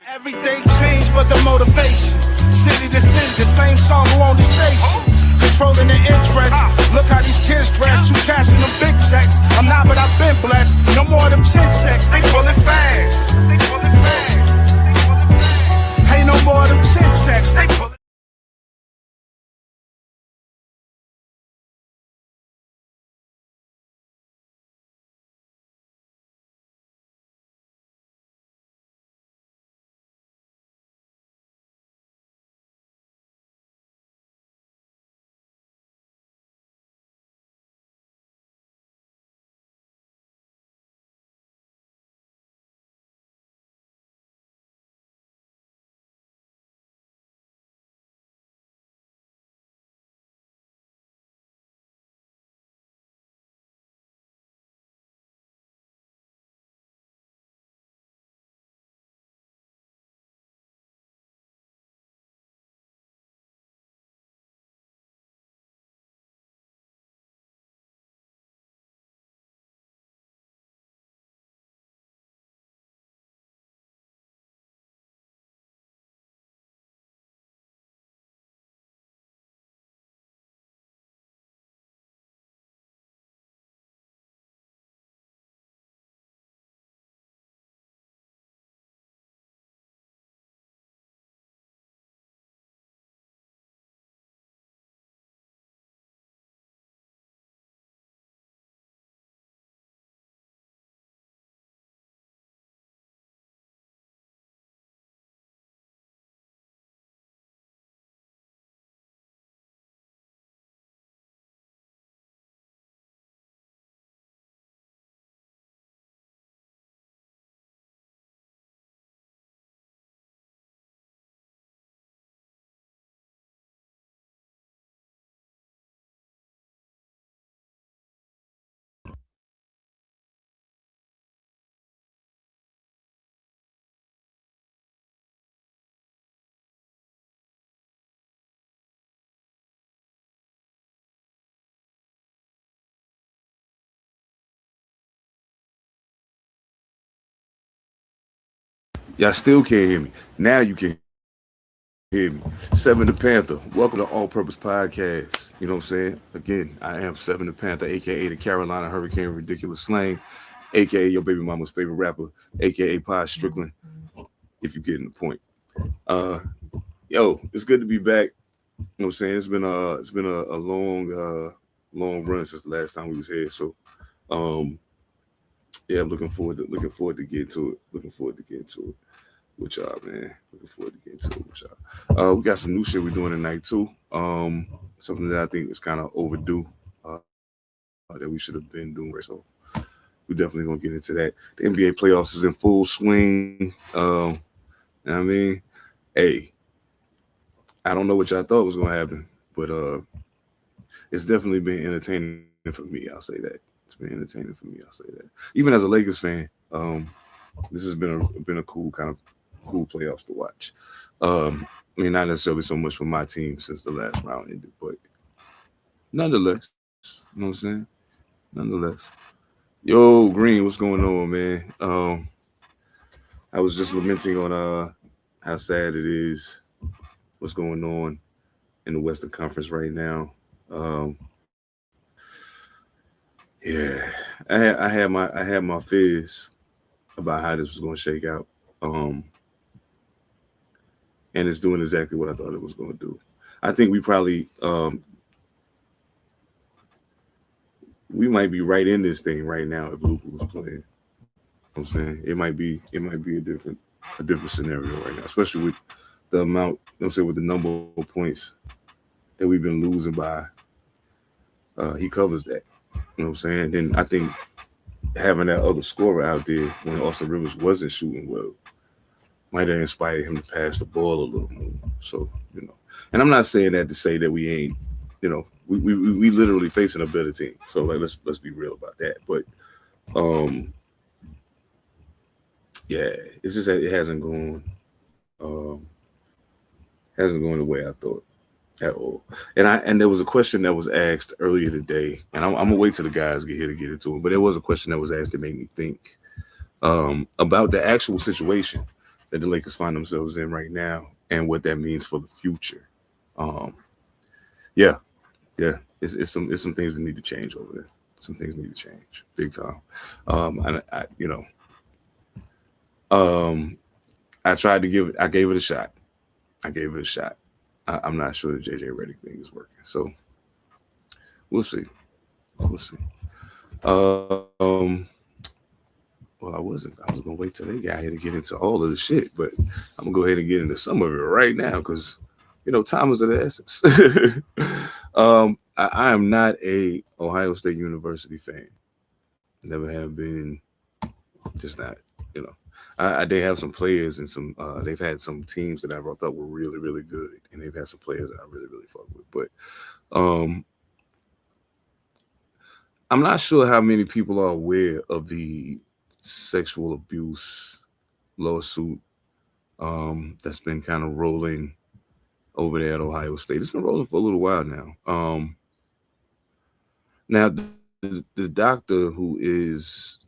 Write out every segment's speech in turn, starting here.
Everything changed but the motivation. City to city, the same song who on the station. Controlling the interest. Look how these kids dress. You cashing them big checks. I'm not, but I've been blessed. No more of them chin checks. They pulling fast. Ain't no more of them chin checks. They pulling. Y'all still can't hear me. Now you can hear me. Seven Da Panther. Welcome to All Purpose Podcast. You know what I'm saying? Again, I am Seven Da Panther, aka the Carolina Hurricane Ridiculous Slang, aka your baby mama's favorite rapper, aka Pod Strickland, if you're getting the point. Uh yo, it's good to be back. You know what I'm saying? It's been a long run since the last time we was here. So um yeah, I'm looking forward to getting to it. Looking forward to getting to it with y'all, man. Looking forward to getting to it with y'all. We got some new shit we're doing tonight too. Something that I think is kind of overdue. That we should have been doing right. So we definitely gonna get into that. The NBA playoffs is in full swing. You know what I mean, hey, I don't know what y'all thought was gonna happen, but it's definitely been entertaining for me. I'll say that. It's been entertaining for me. I'll say that. Even as a Lakers fan, this has been a cool playoffs to watch. I mean, not necessarily so much for my team since the last round ended, but nonetheless, you know what I'm saying? Nonetheless, yo, Green, what's going on, man? I was just lamenting on how sad it is what's going on in the Western Conference right now. Um, yeah, I had my fears about how this was going to shake out. Um, and it's doing exactly what I thought it was going to do. I think we might be right in this thing right now if Luka was playing. You know what I'm saying it might be a different scenario right now, especially with the amount, you know what I'm saying, with the number of points that we've been losing by. He covers that. You know what I'm saying? Then I think having that other scorer out there when Austin Rivers wasn't shooting well might have inspired him to pass the ball a little more. So, and I'm not saying that to say that we ain't, we literally facing a better team. So like let's be real about that. But um yeah, it's just that it um hasn't gone the way I thought at all. And there was a question that was asked earlier today, and I'm gonna wait till the guys get here to get into it. But there was a question that was asked that made me think about the actual situation. that the Lakers find themselves in right now and what that means for the future. Um, yeah, yeah, it's some things that need to change over there. Some things need to change big time. And um, I tried to give it. I gave it a shot. I gave it a shot. I'm not sure the JJ Redick thing is working. So we'll see. We'll see. Um, well, I was gonna wait till they got here to get into all of the shit, but I'm gonna go ahead and get into some of it right now because time is of the essence. I am not a Ohio State University fan. Never have been. Just not. You know, they have some players and some. They've had some teams that I thought were really really good, and they've had some players that I really really fuck with. But I'm not sure how many people are aware of the sexual abuse lawsuit that's been kind of rolling over there at Ohio State. It's been rolling for a little while now. Now the doctor who is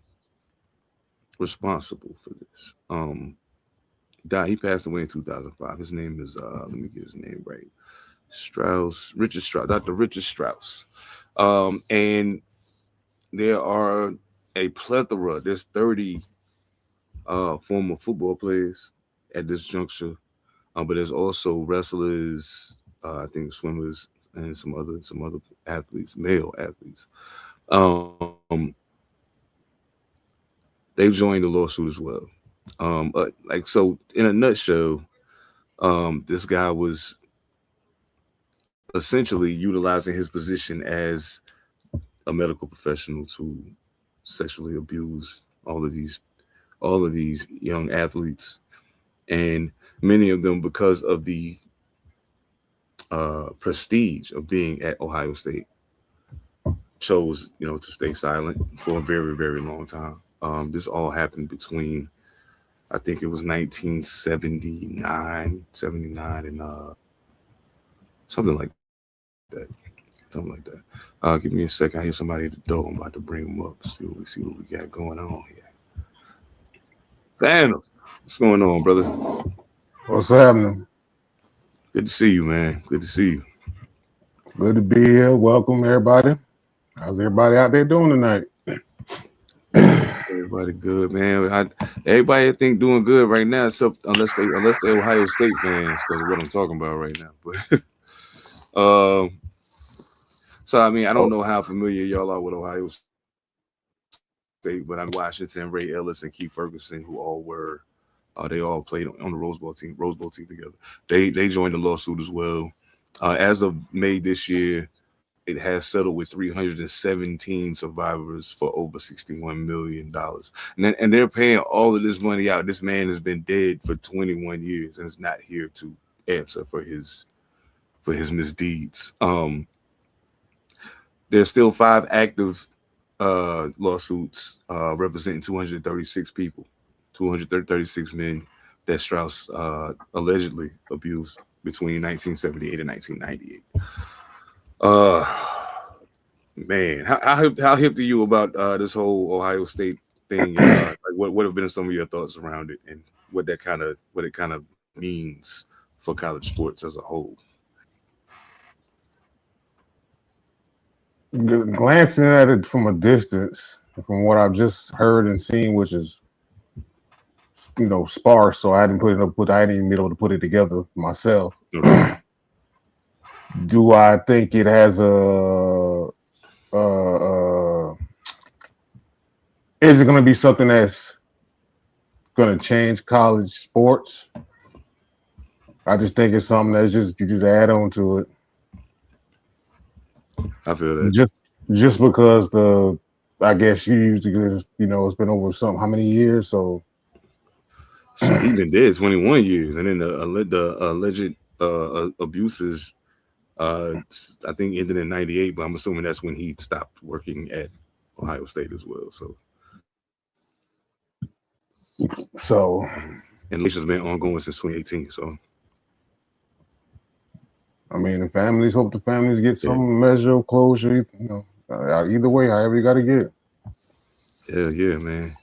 responsible for this died. He passed away in 2005. His name is let me get his name right. Richard Strauss, Dr. Richard Strauss. And there are a plethora. There's 30 former football players at this juncture, but there's also wrestlers, I think swimmers, and some other athletes, male athletes. Um, they've joined the lawsuit as well. Like so, in a nutshell, this guy was essentially utilizing his position as a medical professional to sexually abuse all of these young athletes, and many of them because of the prestige of being at Ohio State chose to stay silent for a very very long time. This all happened between I think it was 1979, 79, and something like that. Something like that. Give me a second. I hear somebody at the door. I'm about to bring them up. See what we got going on here. Thanos, what's going on, brother? What's happening? Good to see you, man. Good to see you. Good to be here. Welcome, everybody. How's everybody out there doing tonight? Everybody good, man. Everybody I think doing good right now, except unless they Ohio State fans, because of what I'm talking about right now. But so I mean, I don't know how familiar y'all are with Ohio State, but I'm Washington, Ray Ellis, and Keith Ferguson, who all were they all played on the Rose Bowl team together. They joined the lawsuit as well. As of May this year, it has settled with 317 survivors for over $61 million, and they're paying all of this money out. This man has been dead for 21 years and is not here to answer for his misdeeds. There's still 5 active lawsuits representing 236 people, 236 men that Strauss allegedly abused between 1978 and 1998. Uh, Man, how hip to you about this whole Ohio State thing? Like what have been some of your thoughts around it, and what it kind of means for college sports as a whole? Glancing at it from a distance, from what I've just heard and seen, which is sparse, so I hadn't I hadn't even been able to put it together myself. Okay. Do I think it has a is it going to be something that's going to change college sports? I just think it's something that's you just add on to it. I feel that. Just because I guess you usually it's been over how many years, so He been dead 21 years, and then the alleged abuses, I think ended in '98. But I'm assuming that's when he stopped working at Ohio State as well. so And has been ongoing since 2018. So I mean, hope the families get yeah, some measure of closure. Either way, however you got to get it. yeah, man.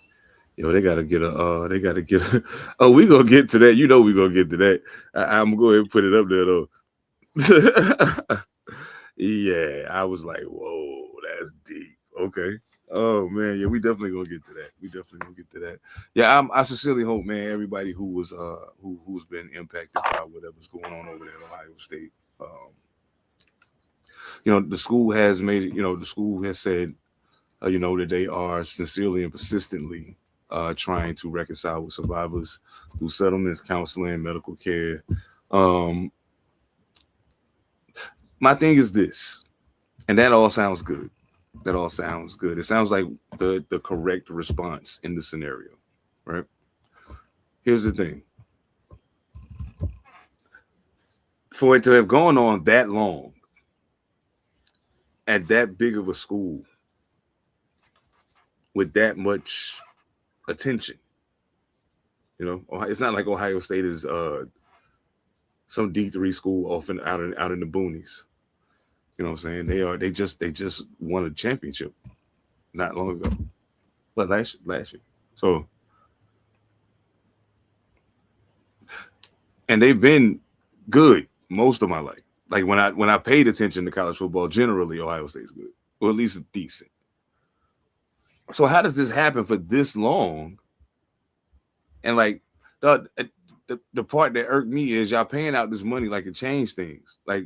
Yo, they gotta get a. They gotta get a. Oh, we gonna get to that. You know, we gonna get to that. I'm gonna go ahead and put it up there though. Yeah, I was like, whoa, that's deep. Okay. Oh man, yeah, we definitely gonna get to that. We definitely gonna get to that. Yeah, I sincerely hope, man, everybody who was who's been impacted by whatever's going on over there at Ohio State. The school has made it. The school has said, that they are sincerely and persistently trying to reconcile with survivors through settlements, counseling, medical care. Um, my thing is this, and that all sounds good. That all sounds good. It sounds like the correct response in the scenario, right? Here's the thing: for it to have gone on that long at that big of a school with that much attention, it's not like Ohio State is some D3 school off and out in the boonies. You know what I'm saying? They just won a championship not long ago, but last year. So, and they've been good most of my life. Like when I paid attention to college football, generally Ohio State's good, or at least decent. So how does this happen for this long? And like the part that irked me is y'all paying out this money like it changed things. Like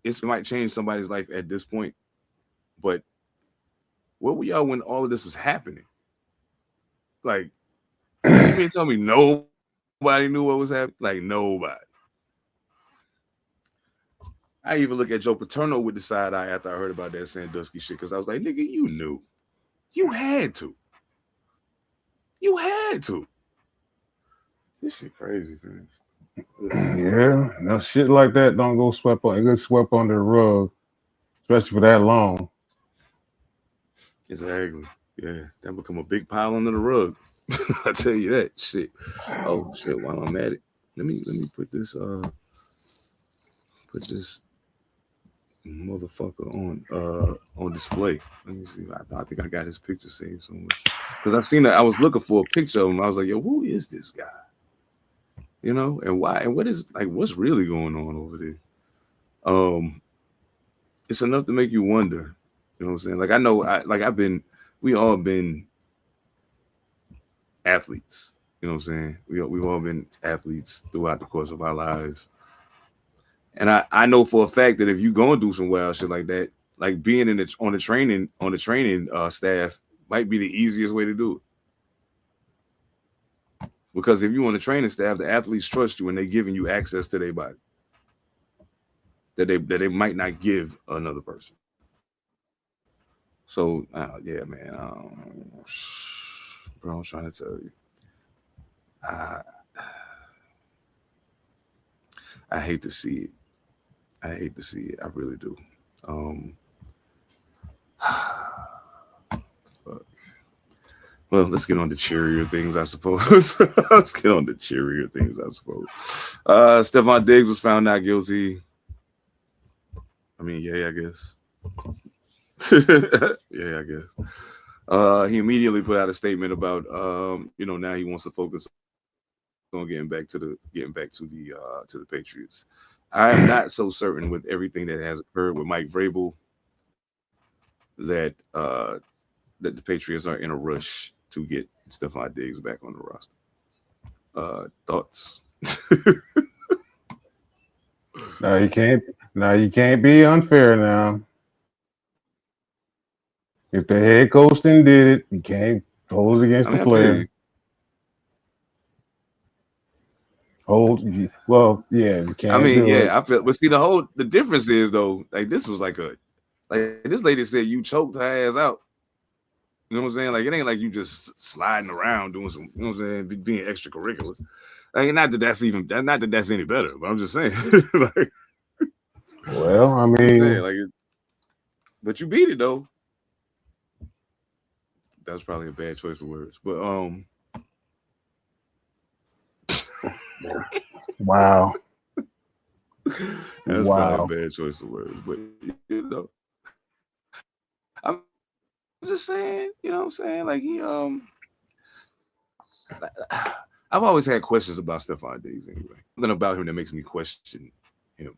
it might change somebody's life at this point, but where were y'all when all of this was happening? Like, you mean tell me nobody knew what was happening? Like nobody. I even look at Joe Paterno with the side eye after I heard about that Sandusky shit because I was like, nigga, you knew. You had to. You had to. This shit crazy, man. Yeah, no shit like that don't go swept on. It gets swept under the rug, especially for that long. Exactly. Yeah, that become a big pile under the rug. I tell you that shit. Oh shit! While I'm at it, let me put this motherfucker on display. Let me see. I think I got his picture saved somewhere because I seen that. I was looking for a picture of him. I was like, yo, who is this guy? And why? And what's really going on over there? It's enough to make you wonder. You know what I'm saying? Like I know, we all been athletes. You know what I'm saying? We've all been athletes throughout the course of our lives. And I know for a fact that if you go and do some wild shit like that, like being on the training staff might be the easiest way to do it. Because if you on the training staff, the athletes trust you and they giving you access to their body that they might not give another person. So yeah, man, bro, I'm trying to tell you, I hate to see it. I hate to see it. I really do. Well, let's get on to cheerier things, I suppose. Let's get on to cheerier things, I suppose. Stephon Diggs was found not guilty. I mean, yeah, I guess. Yeah, I guess. He immediately put out a statement about, now he wants to focus on getting back to the Patriots. I am not so certain with everything that has occurred with Mike Vrabel that that the Patriots are in a rush to get Stephon Diggs back on the roster. Thoughts? No, you can't. Now you can't be unfair. Now, if the head coach then did it, you can't hold it against the player. Well, yeah, you can't. I feel. But see, the difference is though, like this was like this lady said you choked her ass out. You know what I'm saying? Like it ain't like you just sliding around doing some, you know what I'm saying, being extracurricular. Like not that that's any better, but I'm just saying. Like, well, I mean, but you beat it though. That was probably a bad choice of words, but wow. That's probably a bad choice of words, but I'm just saying, you know what I'm saying? Like I've always had questions about Stephon Diggs anyway. Something about him that makes me question him.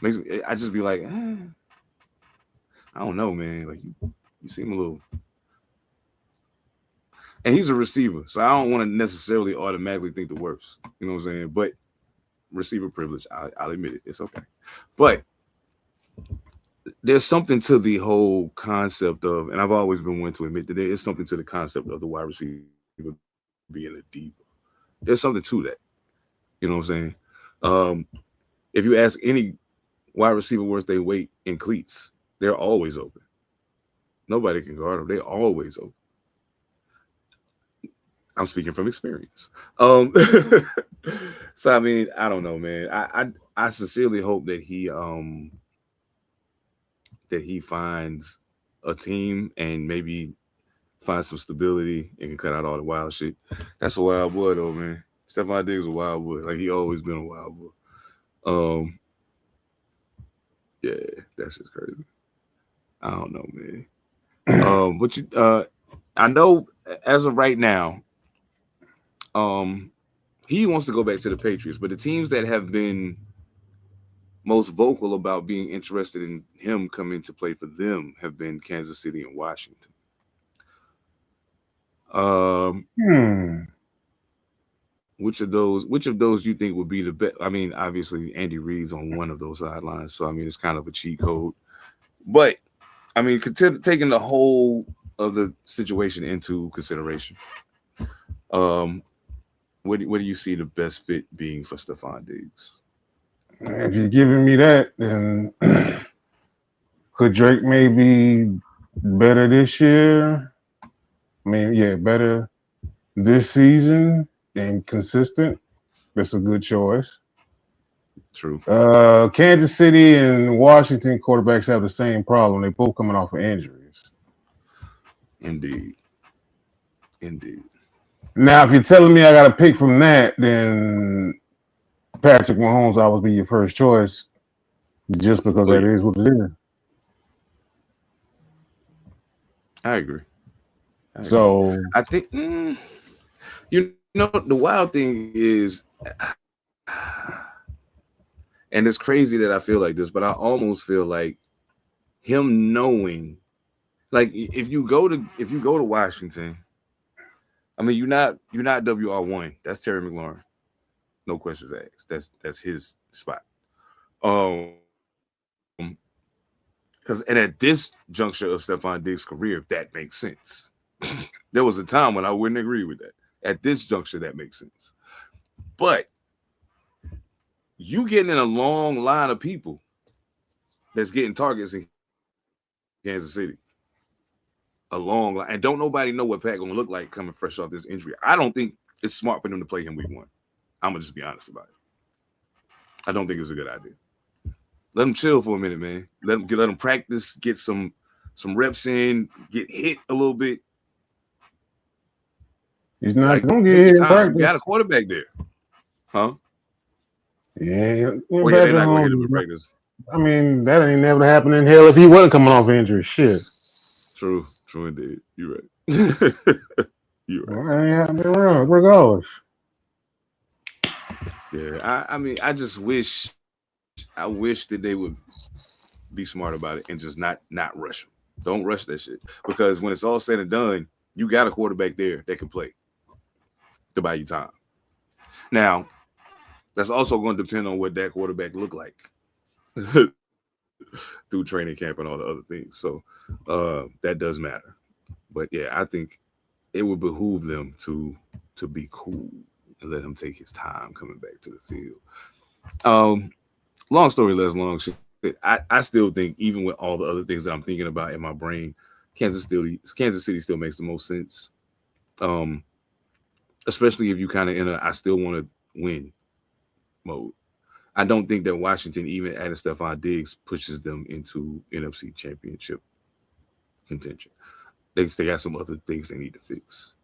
I just be like, I don't know, man. Like you seem a little. And he's a receiver, so I don't want to necessarily automatically think the worst. You know what I'm saying? But receiver privilege, I'll admit it. It's okay. But there's something to the whole concept of, and I've always been one to admit that there is something to the concept of the wide receiver being a diva. There's something to that. You know what I'm saying? Um, if you ask any wide receiver worth their weight in cleats, they're always open. Nobody can guard them. They're always open. I'm speaking from experience. So I mean, I don't know, man. I sincerely hope that he finds a team and maybe find some stability and can cut out all the wild shit. That's a wild boy though, man. Stephon Diggs is a wild boy. Like he always been a wild boy. Yeah, that's just crazy. I don't know, man. But I know as of right now, he wants to go back to the Patriots, but the teams that have been most vocal about being interested in him coming to play for them have been Kansas City and Washington. Which of those you think would be the best? I mean, obviously Andy Reid's on one of those sidelines, so I mean it's kind of a cheat code. But I mean, taking the whole of the situation into consideration, what do you see the best fit being for Stephon Diggs? If you're giving me that, then could Drake maybe better this year? I mean, yeah, better this season and consistent. That's a good choice. True. Kansas City and Washington quarterbacks have the same problem. They're both coming off of injuries. Indeed. Now, if you're telling me I got to pick from that, then Patrick Mahomes always be your first choice, just because that is what it is. I agree. So I think you know the wild thing is, and it's crazy that I feel like this, but I almost feel like him knowing, like if you go to Washington, I mean you're not WR1. That's Terry McLaurin. No questions asked. That's his spot. Because and at this juncture of Stephon Diggs' career, that makes sense. There was a time when I wouldn't agree with that. At this juncture, that makes sense. But you getting in a long line of people that's getting targets in Kansas City. A long line. And don't nobody know what Pat gonna look like coming fresh off this injury. I don't think it's smart for them to play him week 1. I'm gonna just be honest about it. I don't think it's a good idea. Let him chill for a minute, man. Let him practice, get some reps in, get hit a little bit. He's not gonna get hit in practice. You got a quarterback there, huh? Yeah, they're not gonna hit him in practice. I mean, that ain't never happened in hell if he wasn't coming off injury. Shit. True indeed. You're right. You're right. Regardless. Yeah, I mean, I just wish that they would be smart about it and just not rush him. Don't rush that shit, because when it's all said and done, you got a quarterback there that can play to buy you time. Now, that's also going to depend on what that quarterback look like through training camp and all the other things. So that does matter. But yeah, I think it would behoove them to be cool and let him take his time coming back to the field. Long story less long shit. I still think, even with all the other things that I'm thinking about in my brain, Kansas City still makes the most sense. Especially if you kind of in a I still want to win mode. I don't think that Washington, even adding Stephon Diggs, pushes them into NFC Championship contention. They got some other things they need to fix.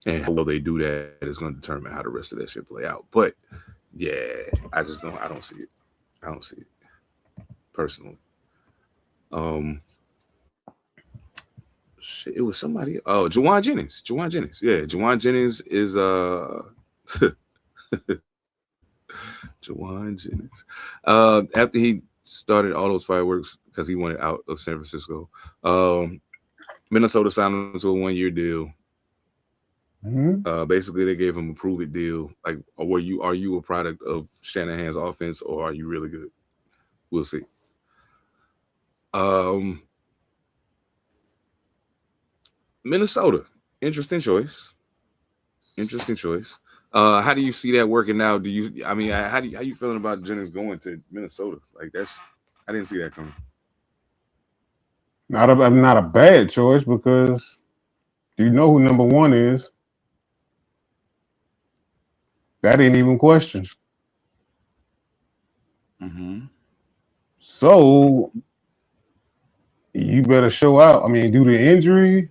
And how well they do that is going to determine how the rest of that shit play out. But yeah, I don't see it. I don't see it personally. Shit, it was somebody. Oh, Juwan Jennings. Juwan Jennings. Yeah, Juwan Jennings is Juwan Jennings. After he started all those fireworks because he wanted out of San Francisco, Minnesota signed him to a 1 year deal. Mhm. Basically, they gave him a prove it deal. Like, are you a product of Shanahan's offense, or are you really good? We'll see. Um, Minnesota, interesting choice. Interesting choice. How do you see that working out? Do you? I mean, how you feeling about Jennings going to Minnesota? Like that's, I didn't see that coming. Not a bad choice because you know who number one is. That ain't even question. Mm-hmm. So you better show out. I mean, due to injury,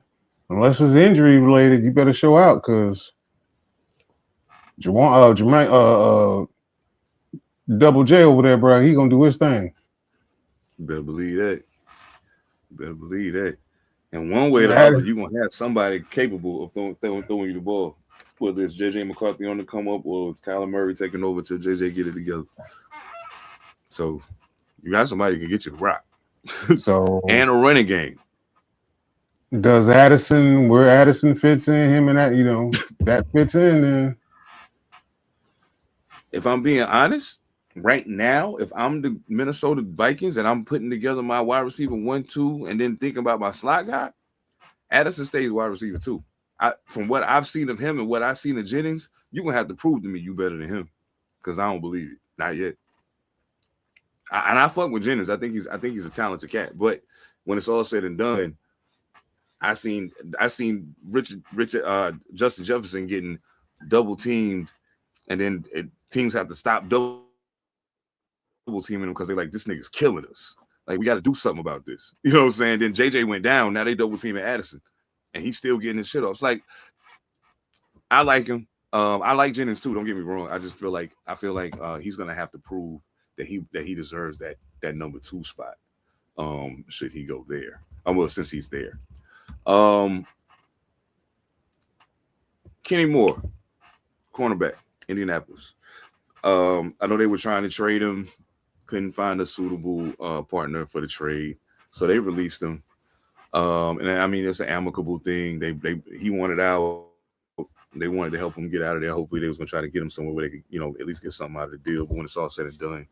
unless it's injury related, you better show out because Jermaine, Double J over there, bro, he gonna do his thing. You better believe that. You better believe that. And one way or the That other, is, you're gonna have somebody capable of throwing you the ball. Whether it's JJ McCarthy on the come up or it's Kyler Murray taking over till JJ get it together. So you got somebody who can get you the rock. so And a running game. does Addison where Addison fits in, him and that, that fits in then If I'm being honest, right now, if I'm the Minnesota Vikings and I'm putting together my wide receiver 1, 2, and then thinking about my slot guy, Addison stays wide receiver 2. From what I've seen of him and what I've seen of Jennings, you're gonna have to prove to me you better than him. Because I don't believe it. Not yet. And I fuck with Jennings. I think he's a talented cat. But when it's all said and done, I seen Richard Justin Jefferson getting double teamed, and then teams have to stop double teaming him because they're like, this nigga's killing us. Like, we got to do something about this. You know what I'm saying? Then JJ went down. Now they double teaming Addison, and he's still getting his shit off. It's like, I like him. I like Jennings too. Don't get me wrong. I feel like he's gonna have to prove that he deserves that number 2 spot. Should he go there? Well, since he's there. Um, Kenny Moore, cornerback, Indianapolis. I know they were trying to trade him, couldn't find a suitable partner for the trade, so they released him. And I mean, it's an amicable thing. He wanted out. They wanted to help him get out of there. Hopefully, they was gonna try to get him somewhere where they could, at least get something out of the deal. But when it's all said and done,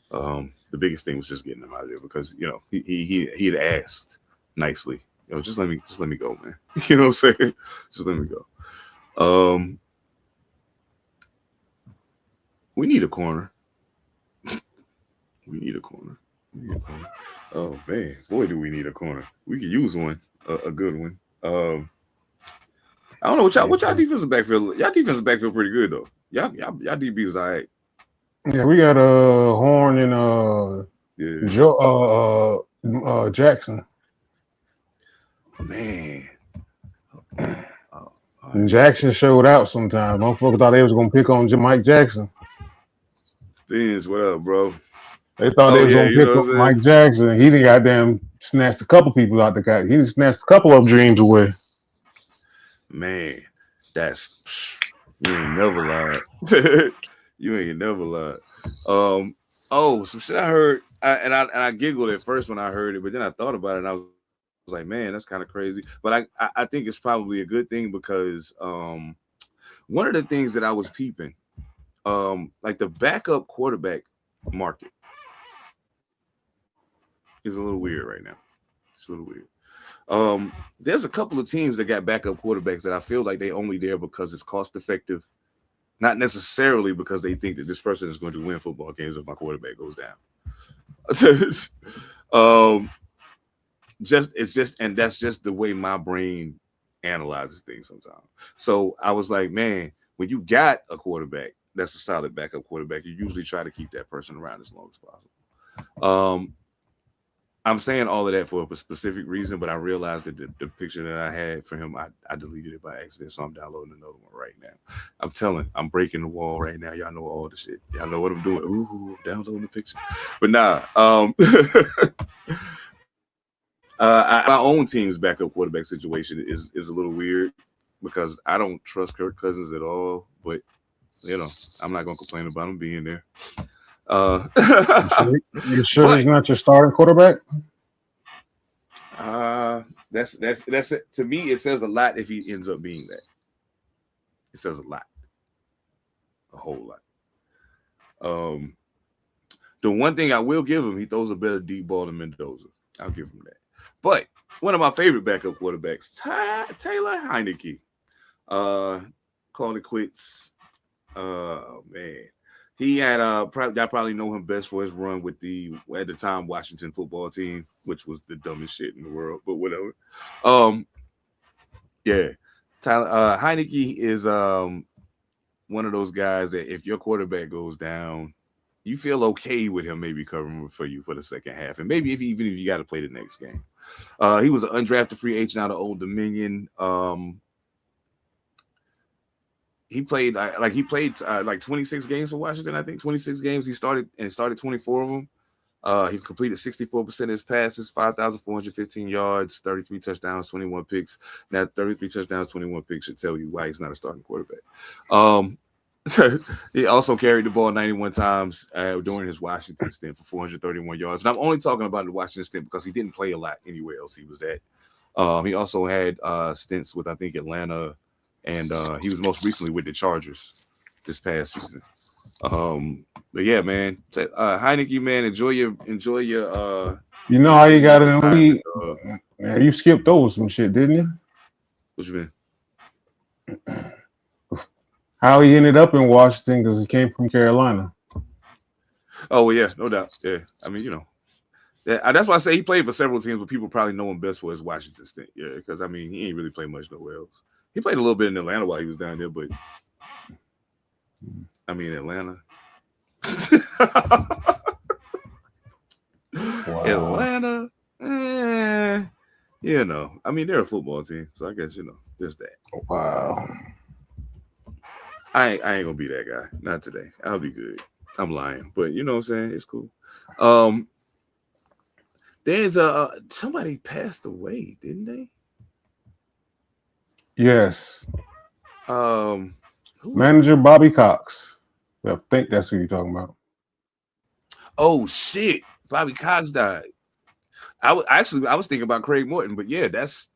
the biggest thing was just getting him out of there because he had asked nicely, just let me go, man. You know what I'm saying? Just let me go. We need a corner. We need a corner. We need a corner. Oh man, boy, do we need a corner. We could use one, a good one. I don't know what y'all defensive backfield. Y'all defensive backfield pretty good though. Y'all DB is all right. yeah, we got Horn and Yeah, Joe Jackson. man. And Jackson showed out sometimes. Motherfuckers thought they was gonna pick on Mike Jackson. Vince, what up, bro? They thought Oh they was yeah, gonna you pick know on what I'm Mike saying? Jackson. He didn't goddamn snatched a couple people out the guy. He snatched a couple of dreams away. Man, that's you ain't never lied. You ain't never lied. Some shit I heard, I giggled at first when I heard it, but then I thought about it and I was like, man, that's kind of crazy. But I think it's probably a good thing because one of the things that I was peeping, like the backup quarterback market is a little weird right now. It's a little weird. There's a couple of teams that got backup quarterbacks that I feel like they only there because it's cost effective, not necessarily because they think that this person is going to win football games if my quarterback goes down. um, and that's just the way my brain analyzes things sometimes. So I was like, man, when you got a quarterback that's a solid backup quarterback, you usually try to keep that person around as long as possible. I'm saying all of that for a specific reason, but I realized that the picture that I had for him, I deleted it by accident, so I'm downloading another one right now. I'm breaking the wall right now. Y'all know all the shit. Y'all know what I'm doing. Ooh, downloading the picture. But nah, My own team's backup quarterback situation is a little weird because I don't trust Kirk Cousins at all. But I'm not gonna complain about him being there. Uh, You sure but he's not your starting quarterback? that's it. To me, it says a lot if he ends up being that. It says a lot, a whole lot. Um, the one thing I will give him, he throws a better deep ball than Mendoza. I'll give him that. But one of my favorite backup quarterbacks, Taylor Heineke, calling it quits. Man, he had I probably know him best for his run with the at the time Washington football team, which was the dumbest shit in the world, but whatever. Yeah, Tyler Heineke is one of those guys that if your quarterback goes down, you feel okay with him maybe covering for you for the second half, and maybe even if you got to play the next game. He was an undrafted free agent out of Old Dominion. He played like 26 games for Washington. I think 26 games. He started 24 of them. He completed 64% of his passes, 5,415 yards, 33 touchdowns, 21 picks. Now, 33 touchdowns, 21 picks should tell you why he's not a starting quarterback. He also carried the ball 91 times during his Washington stint for 431 yards. And I'm only talking about the Washington stint because he didn't play a lot anywhere else he was at. He also had stints with, I think, Atlanta, and he was most recently with the Chargers this past season. But yeah, man, Heineke, man, enjoy your. You know how you got in the league. Man, you skipped over some shit, didn't you? What you mean? How he ended up in Washington because he came from Carolina. Oh well, yeah, no doubt. Yeah, I mean, that's why I say he played for several teams, but people probably know him best for his Washington stint. Yeah, because I mean, he ain't really played much nowhere else. He played a little bit in Atlanta while he was down there, but I mean, Atlanta. Wow. Atlanta, I mean, they're a football team, so I guess there's that. Wow. I ain't gonna be that guy. Not today. I'll be good. I'm lying, but you know what I'm saying? It's cool. There's somebody passed away, didn't they? Yes. Manager Bobby Cox. I think that's who you're talking about. Oh shit! Bobby Cox died. I was thinking about Craig Morton, but yeah, that's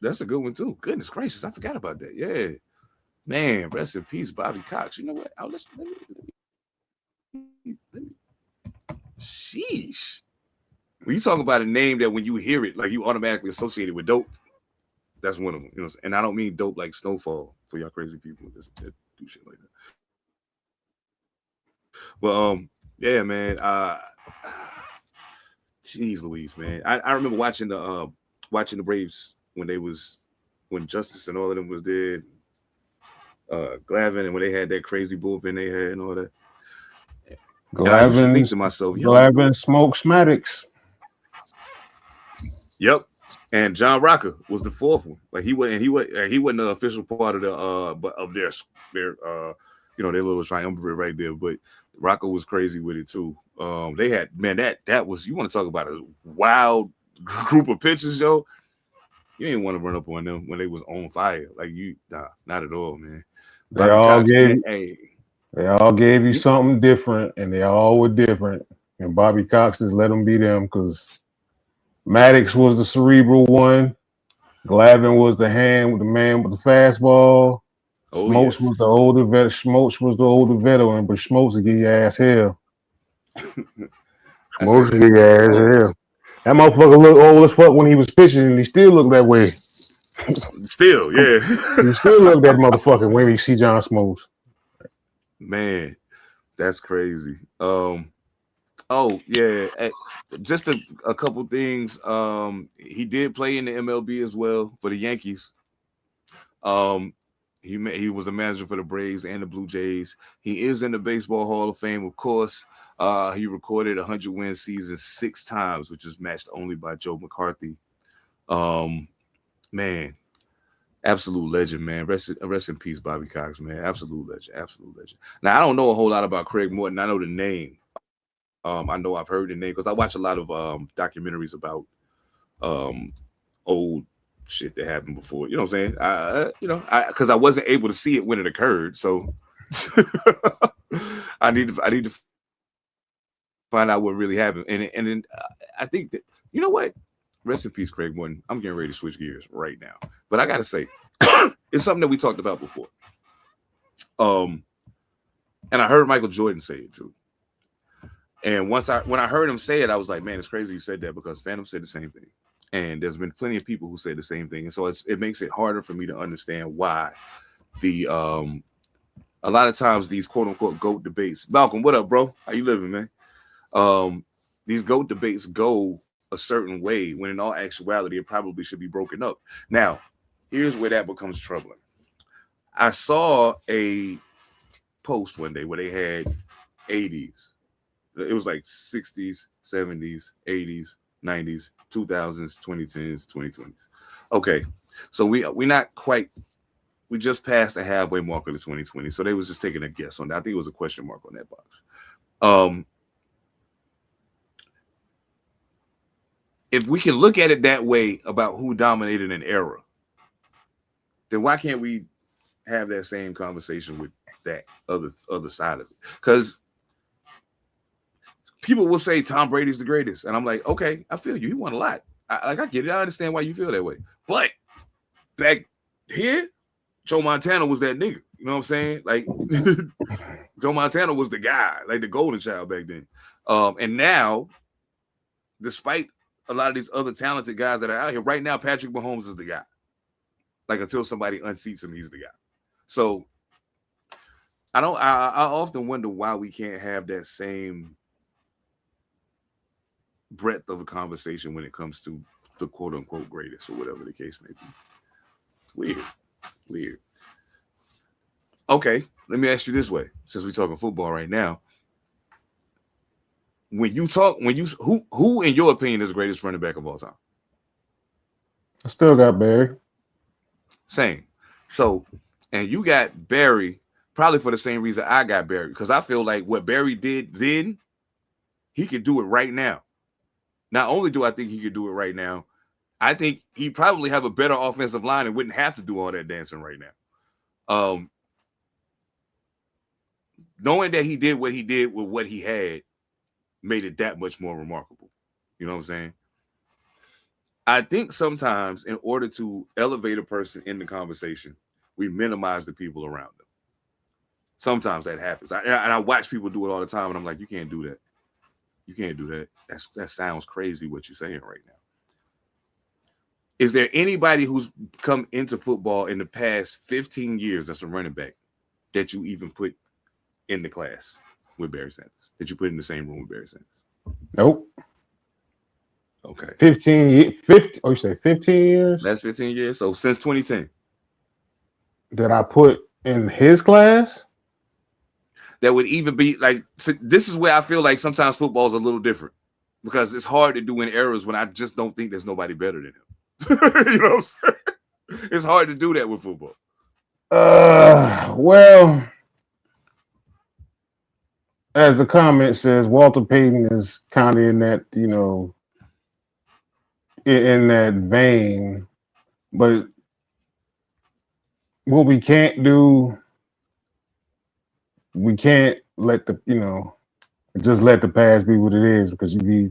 a good one too. Goodness gracious, I forgot about that. Yeah, man, rest in peace, Bobby Cox. You know what? Let me. Sheesh. When you talk about a name that when you hear it, like you automatically associate it with dope, that's one of them. And I don't mean dope like Snowfall for y'all crazy people that do shit like that. Well, yeah, man. Jeez Louise, man. I remember watching the Braves when Justice and all of them was dead. Glavin, and when they had that crazy bullpen they had and all that. And I used to think to myself, Glavin smokes Maddox. Yep. And John Rocker was the fourth one. Like he wasn't the official part of their their little triumvirate right there. But Rocker was crazy with it too. They had, man, that was, you want to talk about a wild group of pitchers, yo. You didn't want to run up on them when they was on fire. Like not at all, man. They all gave you something different, and they all were different. And Bobby Cox just let them be them because Maddox was the cerebral one. Glavin was the man with the fastball. Smokes was the older vet. Smokes was the older veteran, but Smokes would get your ass hell. Smokes would get your ass hell. That motherfucker looked old as fuck when he was pitching, and he still looked that way. Still, yeah. He still looked that motherfucker when you see John Smokes. Man, that's crazy. Oh yeah, just a couple things. He did play in the MLB as well for the Yankees. He was a manager for the Braves and the Blue Jays. He is in the Baseball Hall of Fame, of course. He recorded 100-win season 6 times, which is matched only by Joe McCarthy. Man, absolute legend, man. Rest in peace, Bobby Cox, man. Absolute legend. Now I don't know a whole lot about Craig Morton. I know the name. I know I've heard the name because I watch a lot of documentaries about old shit that happened before. You know what I'm saying? Because I wasn't able to see it when it occurred, so I need to find out what really happened. And then I think that, you know what? Rest in peace, Craig Morton. I'm getting ready to switch gears right now, but I gotta say, it's something that we talked about before. And I heard Michael Jordan say it too. And when I heard him say it, I was like, man, it's crazy you said that, because Phantom said the same thing. And there's been plenty of people who say the same thing. And so it makes it harder for me to understand why a lot of times these quote unquote GOAT debates. Malcolm, what up, bro? How you living, man? These GOAT debates go a certain way when in all actuality, it probably should be broken up. Now, here's where that becomes troubling. I saw a post one day where they had 80s. It was like 60s, 70s, 80s, 90s, 2000s, 2010s, 2020s. Okay, so we not quite. We just passed the halfway mark of the 2020. So they was just taking a guess on that. I think it was a question mark on that box. If we can look at it that way about who dominated an era, then why can't we have that same conversation with that other side of it? Because people will say Tom Brady's the greatest, and I'm like, okay, I feel you. He won a lot. I get it. I understand why you feel that way. But back here, Joe Montana was that nigga. You know what I'm saying? Like Joe Montana was the guy, like the golden child back then. And now, despite a lot of these other talented guys that are out here right now, Patrick Mahomes is the guy. Like until somebody unseats him, he's the guy. So I often wonder why we can't have that same breadth of a conversation when it comes to the quote unquote greatest or whatever the case may be. Weird. Okay, let me ask you this way, since we're talking football right now. Who in your opinion is the greatest running back of all time? I still got Barry. Same. So, and you got Barry probably for the same reason I got Barry, because I feel like what Barry did then, he could do it right now. Not only do I think he could do it right now, I think he probably have a better offensive line and wouldn't have to do all that dancing right now. Knowing that he did what he did with what he had made it that much more remarkable. You know what I'm saying? I think sometimes in order to elevate a person in the conversation, we minimize the people around them. Sometimes that happens. I watch people do it all the time, and I'm like, you can't do that. You can't do that. That sounds crazy what you're saying right now. Is there anybody who's come into football in the past 15 years that's a running back that you even put in the class with Barry Sanders? That you put in the same room with Barry Sanders? Nope. Okay. 15 years. 50. Oh, you say 15 years? That's 15 years. So since 2010. That I put in his class? That would even be like, this is where I feel like sometimes football is a little different, because it's hard to do in eras when I just don't think there's nobody better than him. You know what I'm saying? It's hard to do that with football. Well, as the comment says, Walter Payton is kind of in that, in that vein. But what we can't do, we can't let just let the past be what it is, because you'd be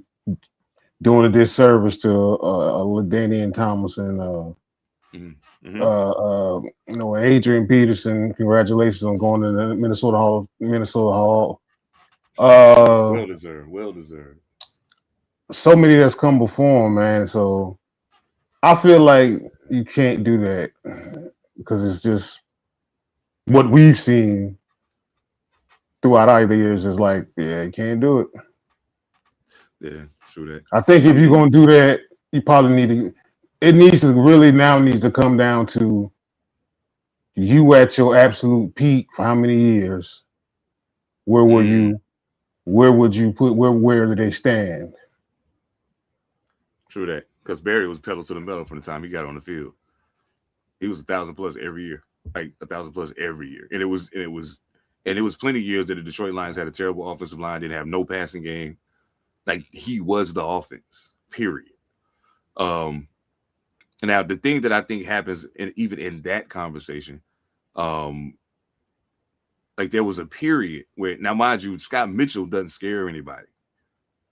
doing a disservice to LaDainian Tomlinson, Adrian Peterson. Congratulations on going to the Minnesota Hall. Well deserved. So many that's come before him, man. So I feel like you can't do that, because it's just what we've seen throughout all the years is like, yeah, you can't do it. Yeah, true that. I think if you're gonna do that, you probably needs to come down to you at your absolute peak for how many years. Where were you? Where would you put? Where did they stand? True that, because Barry was pedal to the metal from the time he got on the field. He was 1,000+ every year, like 1,000+ every year, and it was plenty of years that the Detroit Lions had a terrible offensive line, didn't have no passing game. Like, he was the offense, period. Now the thing that I think happens even in that conversation, like there was a period where, now mind you, Scott Mitchell doesn't scare anybody,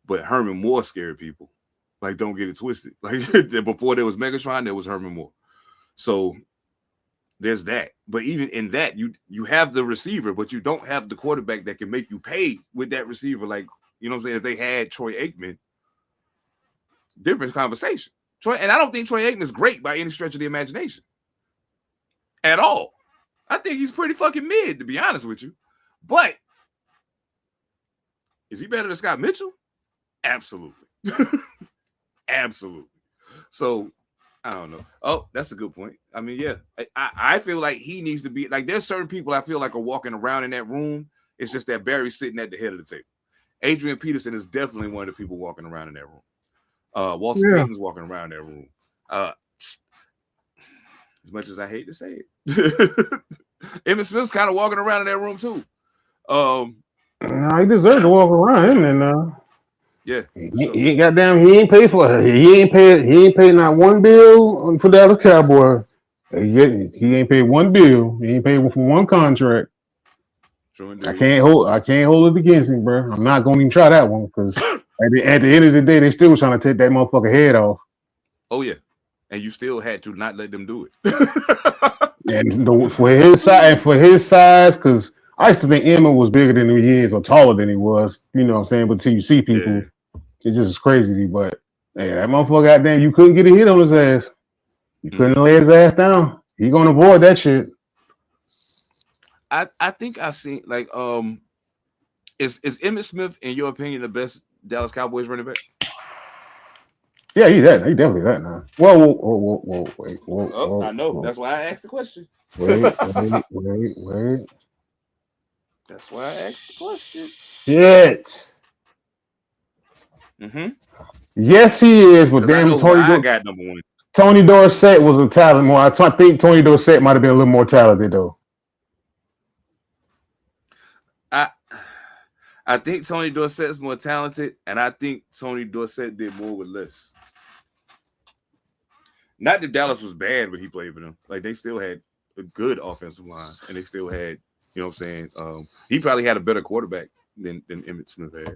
but Herman Moore scared people. Like, don't get it twisted. Like before there was Megatron, there was Herman Moore. So there's that. But even in that, you have the receiver, but you don't have the quarterback that can make you pay with that receiver. Like, you know what I'm saying? If they had Troy Aikman, different conversation. And I don't think Troy Aikman is great by any stretch of the imagination at all. I think he's pretty fucking mid, to be honest with you. But is he better than Scott Mitchell? Absolutely. Absolutely. So I don't know. Oh, that's a good point. I mean, yeah, I feel like he needs to be like, there's certain people I feel like are walking around in that room. It's just that Barry's sitting at the head of the table. Adrian Peterson is definitely one of the people walking around in that room. Walter Payton's walking around that room. As much as I hate to say it, Emmitt Smith's kind of walking around in that room too. Nah, he deserves to walk around, and yeah, he ain't goddamn. He ain't paid for it. He ain't paid not one bill for Dallas Cowboys. He ain't paid one bill. He ain't paid for one contract. I can't hold it against him, bro. I'm not gonna even try that one because at the end of the day, they still trying to take that motherfucker head off. Oh yeah, and you still had to not let them do it. And for his size, because I used to think Emmitt was bigger than he is or taller than he was. You know what I'm saying? But until you see people, it's just crazy. But hey, that motherfucker, goddamn, you couldn't get a hit on his ass. You couldn't lay his ass down. He gonna avoid that shit. I think I seen like is Emmitt Smith, in your opinion, the best Dallas Cowboys running back? Yeah, he's that. He definitely that now. Whoa, wait. I know. That's why I asked the question. Wait. That's why I asked the question. Shit. Yes, he is, but damn, I got number one. Tony Dorsett was a talent more. I think Tony Dorsett might have been a little more talented though. I think Tony Dorsett is more talented, and I think Tony Dorsett did more with less. Not that Dallas was bad when he played for them. Like, they still had a good offensive line, and they still had, you know what I'm saying? He probably had a better quarterback than Emmitt Smith had.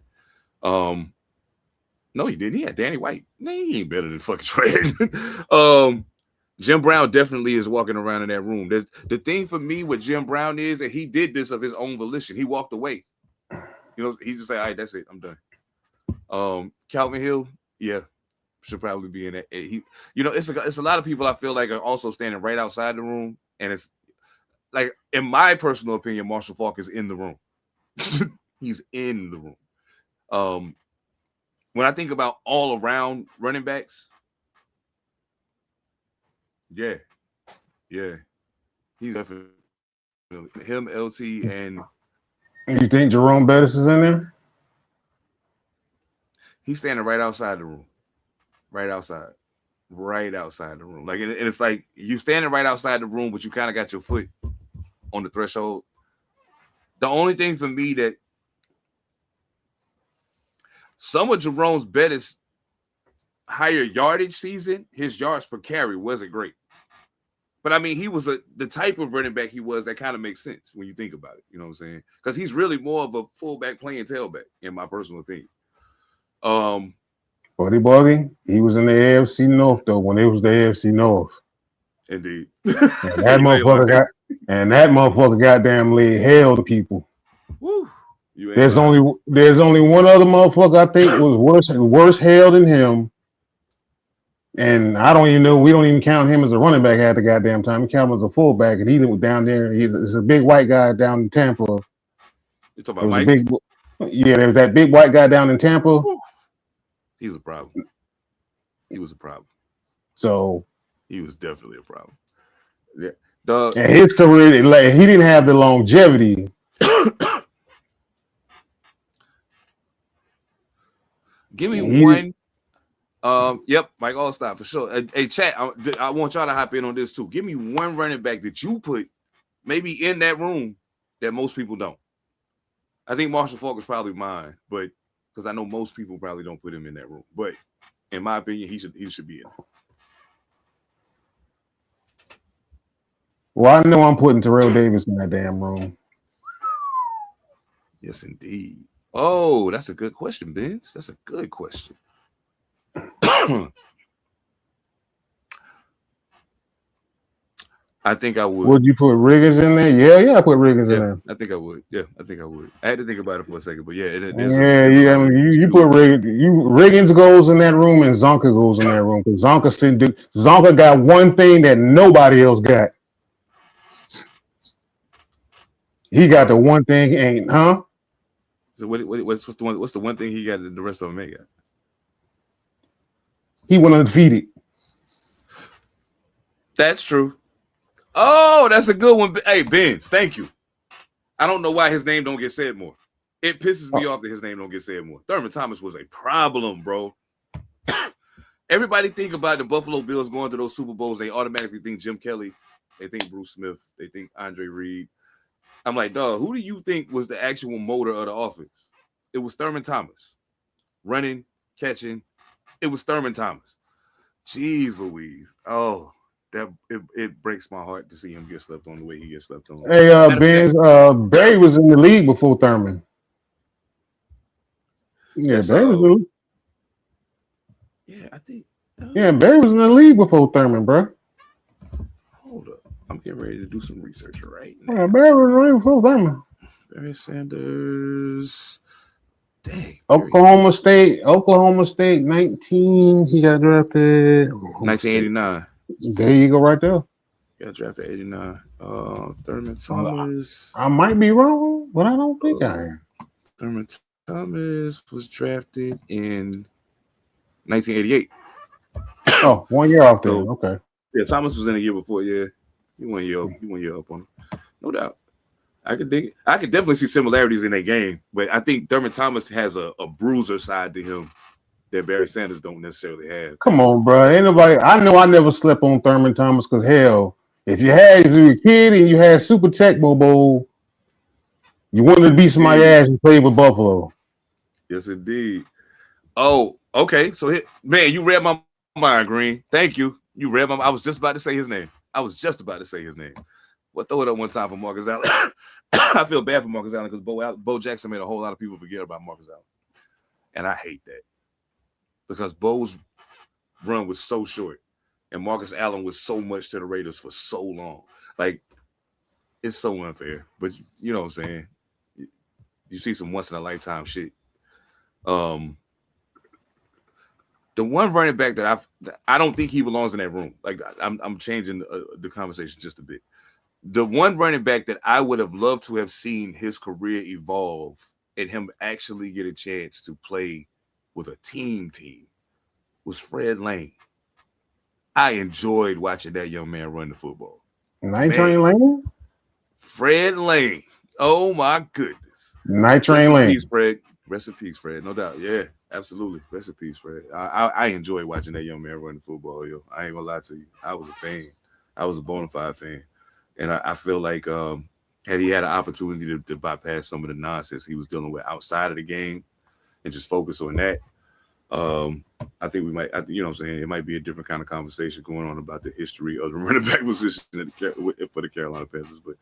No, he didn't. He had Danny White. No, he ain't better than fucking Trey. Jim Brown definitely is walking around in that room. The thing for me with Jim Brown is that he did this of his own volition. He walked away. You know, he just said, all right, that's it. I'm done. Calvin Hill, yeah, should probably be in that. It's a lot of people I feel like are also standing right outside the room. And it's like, in my personal opinion, Marshall Faulk is in the room. He's in the room. When I think about all around running backs, yeah. He's definitely him, LT, and you think Jerome Bettis is in there? He's standing right outside the room. Right outside the room. Like, and it's like you standing right outside the room, but you kind of got your foot on the threshold. The only thing for me that some of Jerome Bettis' higher yardage season, his yards per carry wasn't great. But I mean, he was the type of running back he was that kind of makes sense when you think about it. You know what I'm saying? Because he's really more of a fullback playing tailback, in my personal opinion. Buddy, he was in the AFC North though when it was the AFC North. Indeed. And that motherfucker goddamn laid hell to people. Woo. There's only one other motherfucker I think was worse hell than him. And I don't even know. We don't even count him as a running back half the goddamn time. We count him as a fullback, and he was down there. He's a big white guy down in Tampa. You talking about Mike? There was that big white guy down in Tampa. He's a problem. He was a problem. So he was definitely a problem. Yeah. And his career, he didn't have the longevity. Give me one. Yep, Mike Allstott for sure. Hey, chat, I want y'all to hop in on this too. Give me one running back that you put maybe in that room that most people don't. I think Marshall Faulk is probably mine, but because I know most people probably don't put him in that room. But In my opinion, he should be in it. Well, I know I'm putting Terrell Davis in that damn room. Yes, indeed. Oh, that's a good question, Vince. That's a good question. I think I would. Would you put Riggins in there? Yeah, I put Riggins in Yeah, there. I think I would. Yeah, I think I would. I had to think about it for a second, but yeah, there's Yeah, a lot of reasons you too. put Riggins goes in that room and Zonka goes in that room because Zonka got one thing that nobody else got. He got the one thing ain't, huh? So what's the one thing he got that the rest of them ain't got? He went undefeated. That's true. Oh, that's a good one. Hey, Benz, thank you. I don't know why his name don't get said more. It pisses me off that his name don't get said more. Thurman Thomas was a problem, bro. Everybody think about the Buffalo Bills going to those Super Bowls. They automatically think Jim Kelly. They think Bruce Smith. They think Andre Reed. I'm like, dog, who do you think was the actual motor of the offense? It was Thurman Thomas. Running, catching. It was Thurman Thomas. Jeez Louise. Oh, that it breaks my heart to see him get slept on the way he gets slept on. Hey, Benz, Barry was in the league before Thurman. Yeah, Barry was in the league. Yeah, I think. Yeah, Barry was in the league before Thurman, bro. Hold up. I'm getting ready to do some research right now. Yeah, Barry was right before Thurman. Barry Sanders. Dang. Oklahoma State, 19. He got drafted. 1989. There you go, right there. Got drafted 89. Thurman Thomas. I might be wrong, but I don't think I am. Thurman Thomas was drafted in 1988. Oh, 1 year off there. Okay. Yeah, Thomas was in a year before. Yeah, you 1 year up on him, no doubt. I could dig it. I could definitely see similarities in that game, but I think Thurman Thomas has a bruiser side to him that Barry Sanders don't necessarily have. Come on, bro. Ain't nobody. I know I never slept on Thurman Thomas because hell, if you were a kid and you had Super Tecmo Bowl, you wanted to beat somebody's ass and play with Buffalo. Yes, indeed. Oh, okay. So, man, you read my mind, Green. Thank you. You read my. I was just about to say his name. Well, throw it up one time for Marcus Allen. I feel bad for Marcus Allen because Bo Jackson made a whole lot of people forget about Marcus Allen, and I hate that because Bo's run was so short, and Marcus Allen was so much to the Raiders for so long. Like, it's so unfair. But you know what I'm saying? You see some once in a lifetime shit. The one running back that I don't think he belongs in that room. Like, I'm changing the conversation just a bit. The one running back that I would have loved to have seen his career evolve and him actually get a chance to play with a team was Fred Lane. I enjoyed watching that young man run the football. Night Train Lane? Fred Lane. Oh my goodness. Night Train Lane. Rest in peace, Fred. No doubt. Yeah, absolutely. Rest in peace, Fred. I enjoy watching that young man run the football, yo. I ain't gonna lie to you. I was a fan. I was a bona fide fan. And I feel like had he had an opportunity to bypass some of the nonsense he was dealing with outside of the game and just focus on that, I think we might, you know what I'm saying, it might be a different kind of conversation going on about the history of the running back position for the Carolina Panthers. But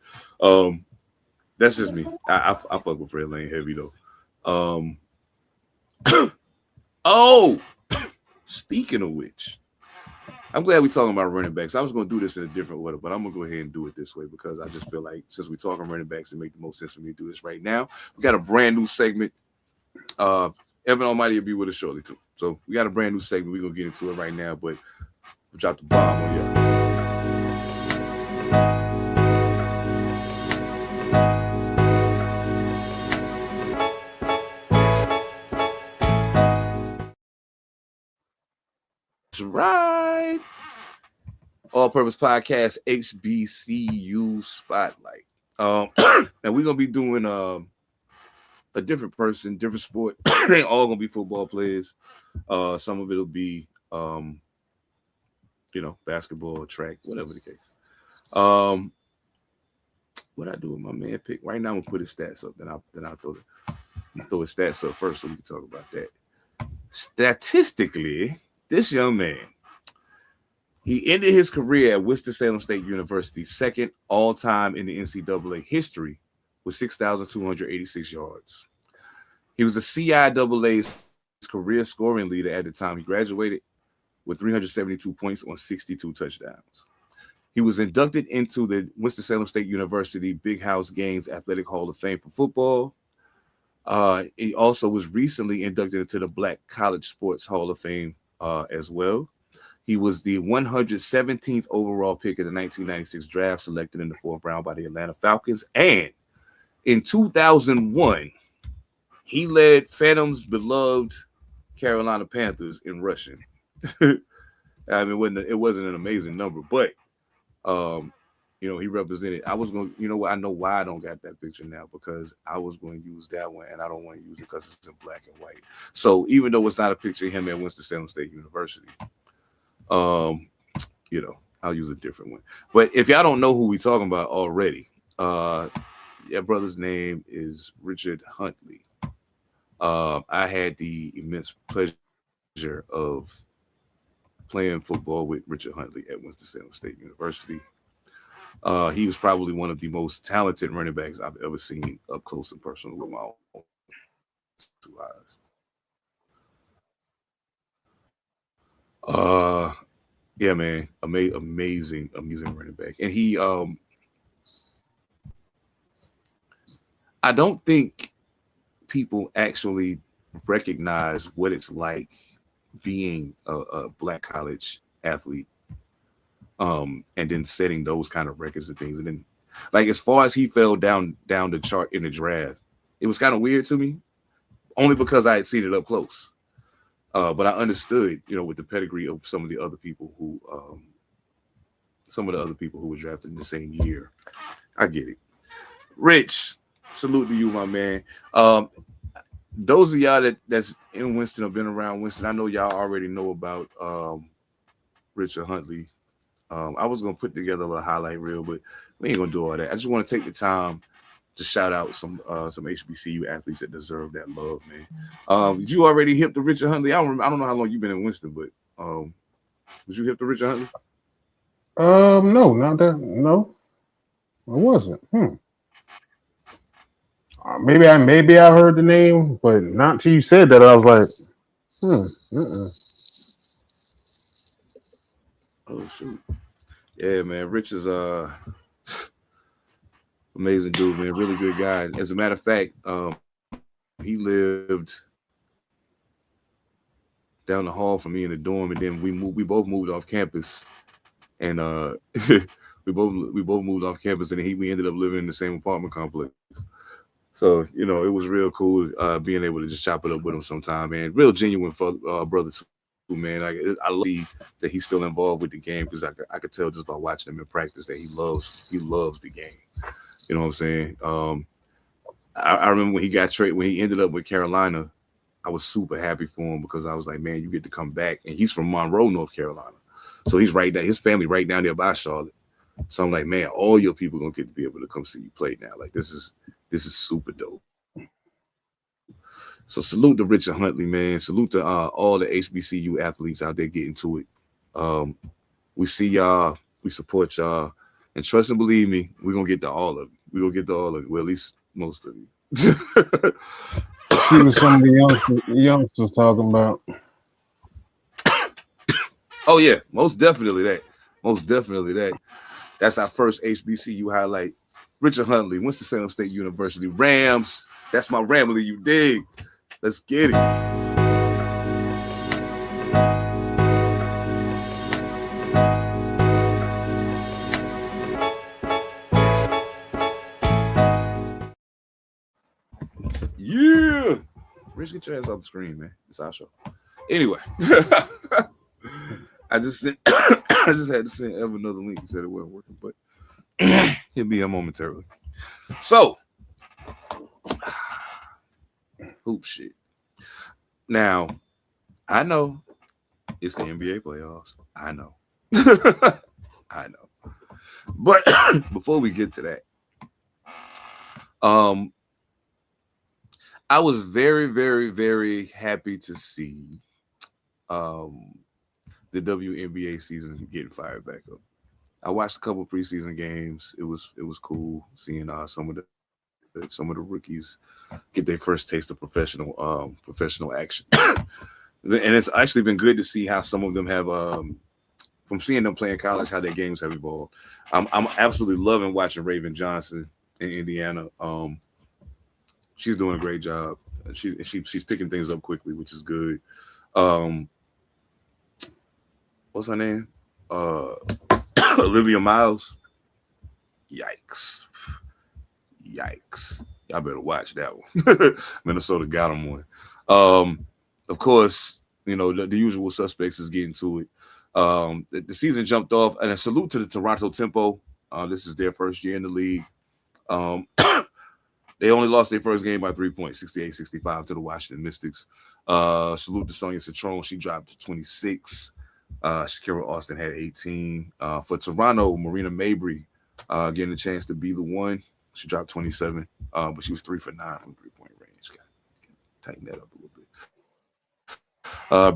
that's just me. I fuck with Fred Lane heavy, though. Oh, speaking of which, I'm glad we're talking about running backs. I was going to do this in a different way, but I'm going to go ahead and do it this way because I just feel like since we're talking running backs, it makes the most sense for me to do this right now. We got a brand new segment. Evan Almighty will be with us shortly, too. So we got a brand new segment. We're going to get into it right now, but we'll drop the bomb on you. That's right. All Purpose Podcast, HBCU Spotlight. Now we're gonna be doing a different person, different sport. They ain't all gonna be football players. Some of it'll be basketball, track, whatever the case. What I do with my man pick right now? I'm gonna put his stats up. Then I'll throw his stats up first so we can talk about that. Statistically, This young man, he ended his career at Winston-Salem State University, second all-time in the NCAA history with 6,286 yards. He was a CIAA's career scoring leader at the time he graduated with 372 points on 62 touchdowns. He was inducted into the Winston-Salem State University Big House Games Athletic Hall of Fame for football. He also was recently inducted into the Black College Sports Hall of Fame as well. He was the 117th overall pick in the 1996 draft, selected in the fourth round by the Atlanta Falcons. And in 2001, he led Phantom's beloved Carolina Panthers in rushing. I mean, it wasn't an amazing number, but he represented. I was going, I know why I don't got that picture now, because I was going to use that one, and I don't want to use it because it's in black and white. So even though it's not a picture of him at Winston-Salem State University, I'll use a different one. But if y'all don't know who we talking about already, your brother's name is Richard Huntley. I had the immense pleasure of playing football with Richard Huntley at Winston-Salem State University. He was probably one of the most talented running backs I've ever seen up close and personal with my own 2 eyes. Yeah, man, amazing running back. And he, I don't think people actually recognize what it's like being a black college athlete, and then setting those kind of records and things. And then, like, as far as he fell down the chart in the draft, it was kind of weird to me, only because I had seen it up close. But I understood, with the pedigree of some of the other people who were drafted in the same year. I get it. Rich, salute to you, my man. Those of y'all that's in Winston or been around Winston, I know y'all already know about Richard Huntley. I was gonna put together a little highlight reel, but we ain't gonna do all that. I just want to take the time to shout out some HBCU athletes that deserve that love, man. Did you already hip to Richard Huntley? I don't know how long you've been in Winston, but was you hip to Richard Huntley? No, not that. No, I wasn't. Maybe I heard the name, but not till you said that. I was like, Oh shoot. Yeah, man. Rich is amazing dude, man. Really good guy. As a matter of fact, he lived down the hall from me in the dorm, and then we both moved off campus, and we both moved off campus, and we ended up living in the same apartment complex. So it was real cool being able to just chop it up with him sometime, man. Real genuine brother too, man. I love that he's still involved with the game, because I could tell just by watching him in practice that he loves the game. You know what I'm saying? I remember when he ended up with Carolina, I was super happy for him, because I was like, man, you get to come back. And he's from Monroe, North Carolina. So he's right there, his family right down there by Charlotte. So I'm like, man, all your people gonna get to be able to come see you play now. Like, this is super dope. So salute to Richard Huntley, man. Salute to all the HBCU athletes out there getting to it. We see y'all, we support y'all, and trust and believe me, we're gonna get to all of it. Well, at least most of you. see what some of the youngsters talking about. Oh yeah, most definitely that. That's our first HBCU highlight. Richard Huntley, Winston-Salem State University, Rams. That's my Ramley, you dig? Let's get it. Yeah. Rich, get your ass off the screen, man. It's our show. Anyway. I just had to send Evan another link. He said it wasn't working, but he'll be here momentarily. So, hoop shit. Now, I know it's the NBA playoffs. I know. I know. But before we get to that, I was very, very, very happy to see the WNBA season getting fired back up. I watched a couple preseason games. It was cool seeing some of the rookies get their first taste of professional action. And it's actually been good to see how some of them have from seeing them play in college, how their games have evolved. I'm absolutely loving watching Raven Johnson in Indiana. She's doing a great job. She's picking things up quickly, which is good. Um, what's her name? Olivia Miles. Yikes. Y'all better watch that one. Minnesota got them one. Of course, the usual suspects is getting to it. The season jumped off, and a salute to the Toronto Tempo. This is their first year in the league. They only lost their first game by 3 points, 68-65 to the Washington Mystics. Salute to Sonia Citron. She dropped to 26. Shakira Austin had 18. For Toronto, Marina Mabry getting a chance to be the one. She dropped 27, but she was 3 for 9 from 3-point range. Got tighten that up a little bit.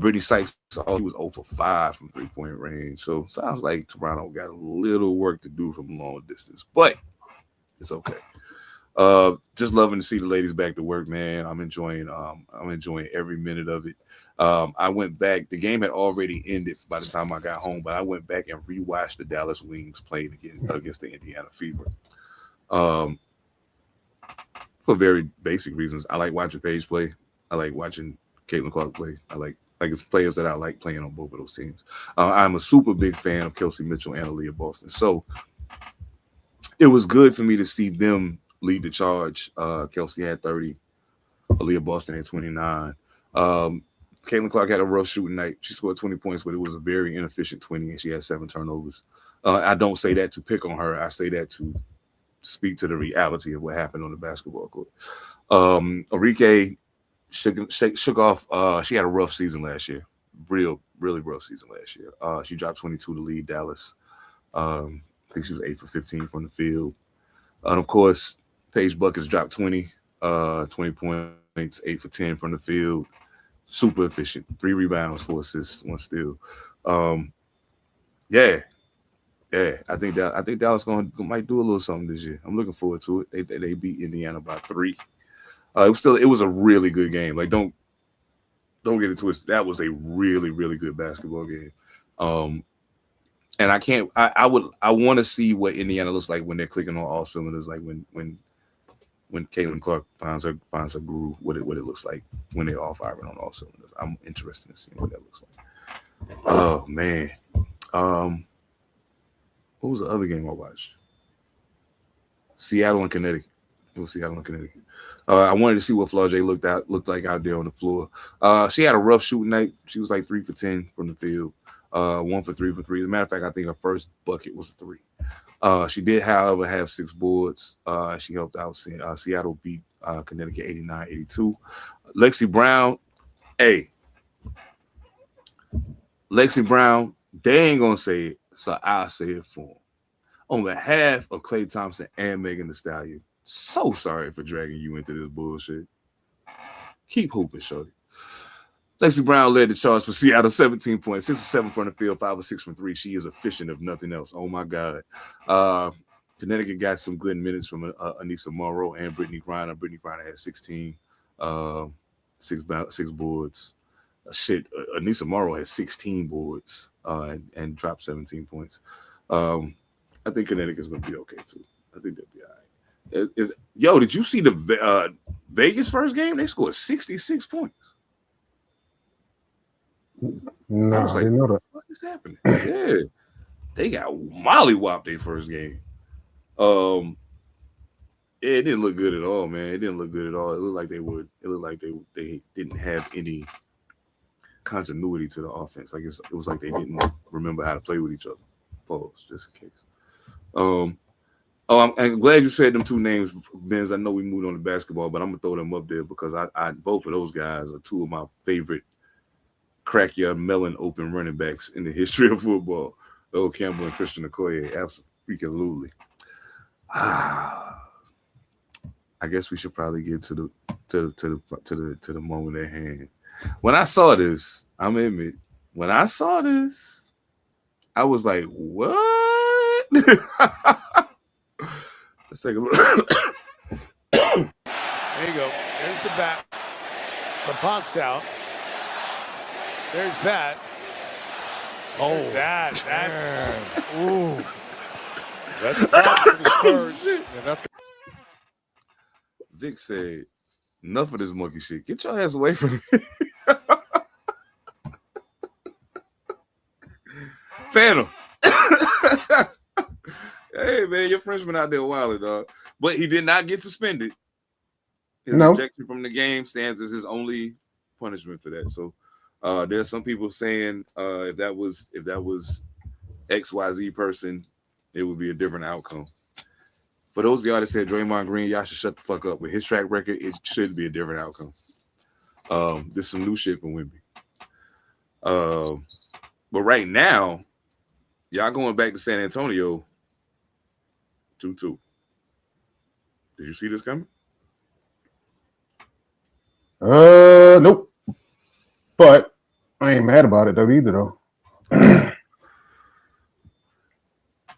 Brittany Sykes, she was 0 for 5 from 3-point range. So sounds like Toronto got a little work to do from long distance, but it's okay. Just loving to see the ladies back to work, man. I'm enjoying every minute of it. I went back. The game had already ended by the time I got home, but I went back and rewatched the Dallas Wings playing against the Indiana Fever. For very basic reasons. I like watching Paige play. I like watching Caitlin Clark play. I like it's players that I like playing on both of those teams. I'm a super big fan of Kelsey Mitchell and Aaliyah Boston. So it was good for me to see them lead the charge. Kelsey had 30. Aaliyah Boston had 29. Caitlin Clark had a rough shooting night. She scored 20 points, but it was a very inefficient 20, and she had 7 turnovers. I don't say that to pick on her. I say that to speak to the reality of what happened on the basketball court. Arike shook off. She had a rough season last year. Really rough season last year. She dropped 22 to lead Dallas. I think she was 8 for 15 from the field. And of course, Paige Buckets dropped 20 points, 8 for 10 from the field. Super efficient. 3 rebounds, 4 assists, 1 steal. Yeah. I think Dallas might do a little something this year. I'm looking forward to it. They beat Indiana by 3. It was a really good game. Like don't get it twisted. That was a really, really good basketball game. And I want to see what Indiana looks like when they're clicking on all cylinders, like when Caitlin Clark finds her groove, what it looks like when they're all firing on all cylinders. I'm interested in seeing what that looks like. Oh man. What was the other game I watched? Seattle and Connecticut. It was Seattle and Connecticut. I wanted to see what Flau'jae looked like out there on the floor. She had a rough shooting night. She was like 3 for 10 from the field. 1 for 3 for 3. As a matter of fact, I think her first bucket was a 3. She did, however, have 6 boards. She helped out. Seattle beat Connecticut 89-82. Lexi Brown, they ain't gonna say it, so I'll say it for them. On behalf of Klay Thompson and Megan Thee Stallion, so sorry for dragging you into this bullshit. Keep hooping, shorty. Lexi Brown led the charge for Seattle, 17 points, 6 or 7 from the field, 5 or 6 from 3. She is efficient, if nothing else. Oh my God. Connecticut got some good minutes from Anissa Monroe and Brittany Griner. Brittany Griner had 16, 6 boards. Anissa Monroe had 16 boards and dropped 17 points. I think Connecticut's going to be okay too. I think they'll be all right. Did you see the Vegas first game? They scored 66 points. No, I was like, what the fuck is happening? Yeah. They got mollywopped their first game. It didn't look good at all, man. It didn't look good at all. It looked like they didn't have any continuity to the offense. Like it was like they didn't remember how to play with each other. Pause, just in case. I'm glad you said them 2 names, Benz. I know we moved on to basketball, but I'm gonna throw them up there because I both of those guys are 2 of my favorite crack your melon open running backs in the history of football. Earl Campbell and Christian Okoye, absolutely. I guess we should probably get to the moment at hand. When I saw this, I'm admit When I saw this, I was like, what? Let's take a look. There you go. There's the bat. The punk's out. There's that. Oh, that. That's. Ooh. That's a problem for the Spurs. Yeah, that's Vic said, enough of this monkey shit. Get your ass away from me. Phantom. Hey, man, your Frenchman out there wilding, dog. But he did not get suspended. His ejection from the game stands as his only punishment for that. So there's some people saying if that was XYZ person, it would be a different outcome. For those of y'all that said Draymond Green, y'all should shut the fuck up. With his track record, it should be a different outcome. There's some new shit from Wemby. But right now, y'all going back to San Antonio 2-2. Did you see this coming? Nope. But I ain't mad about it though either though.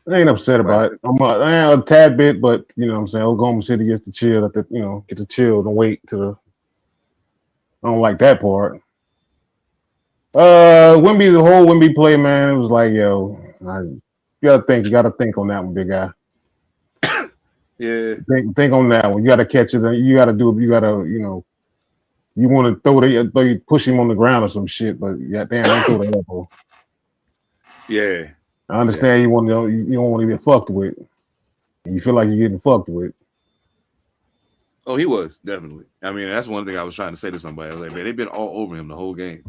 I ain't upset about it. I'm a tad bit, but you know what I'm saying Oklahoma City gets to chill get to chill and wait to the. I don't like that part. Wemby, the whole Wemby play, man, it was like, yo, you gotta think on that one, big guy. Yeah. Think on that one. You gotta catch it. You gotta you want to push him on the ground or some shit, but yeah, damn, don't throw the elbow. Yeah. I understand you don't want to get fucked with. You feel like you're getting fucked with. Oh, he was, definitely. I mean, that's one thing I was trying to say to somebody. I was like, man, they've been all over him the whole game.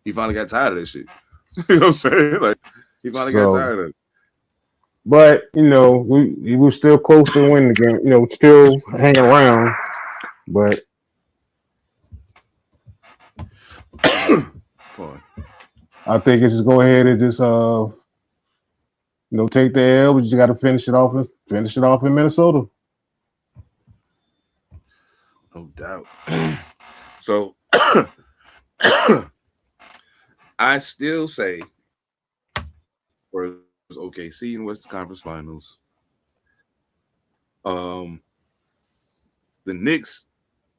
He finally got tired of that shit. You know what I'm saying? Like, he finally got tired of it. But, we were still close to winning the game. Still hanging around. But I think it's just go ahead and just take the L. We just got to finish it off in Minnesota. No doubt. So I still say for OKC in Western Conference Finals, the Knicks,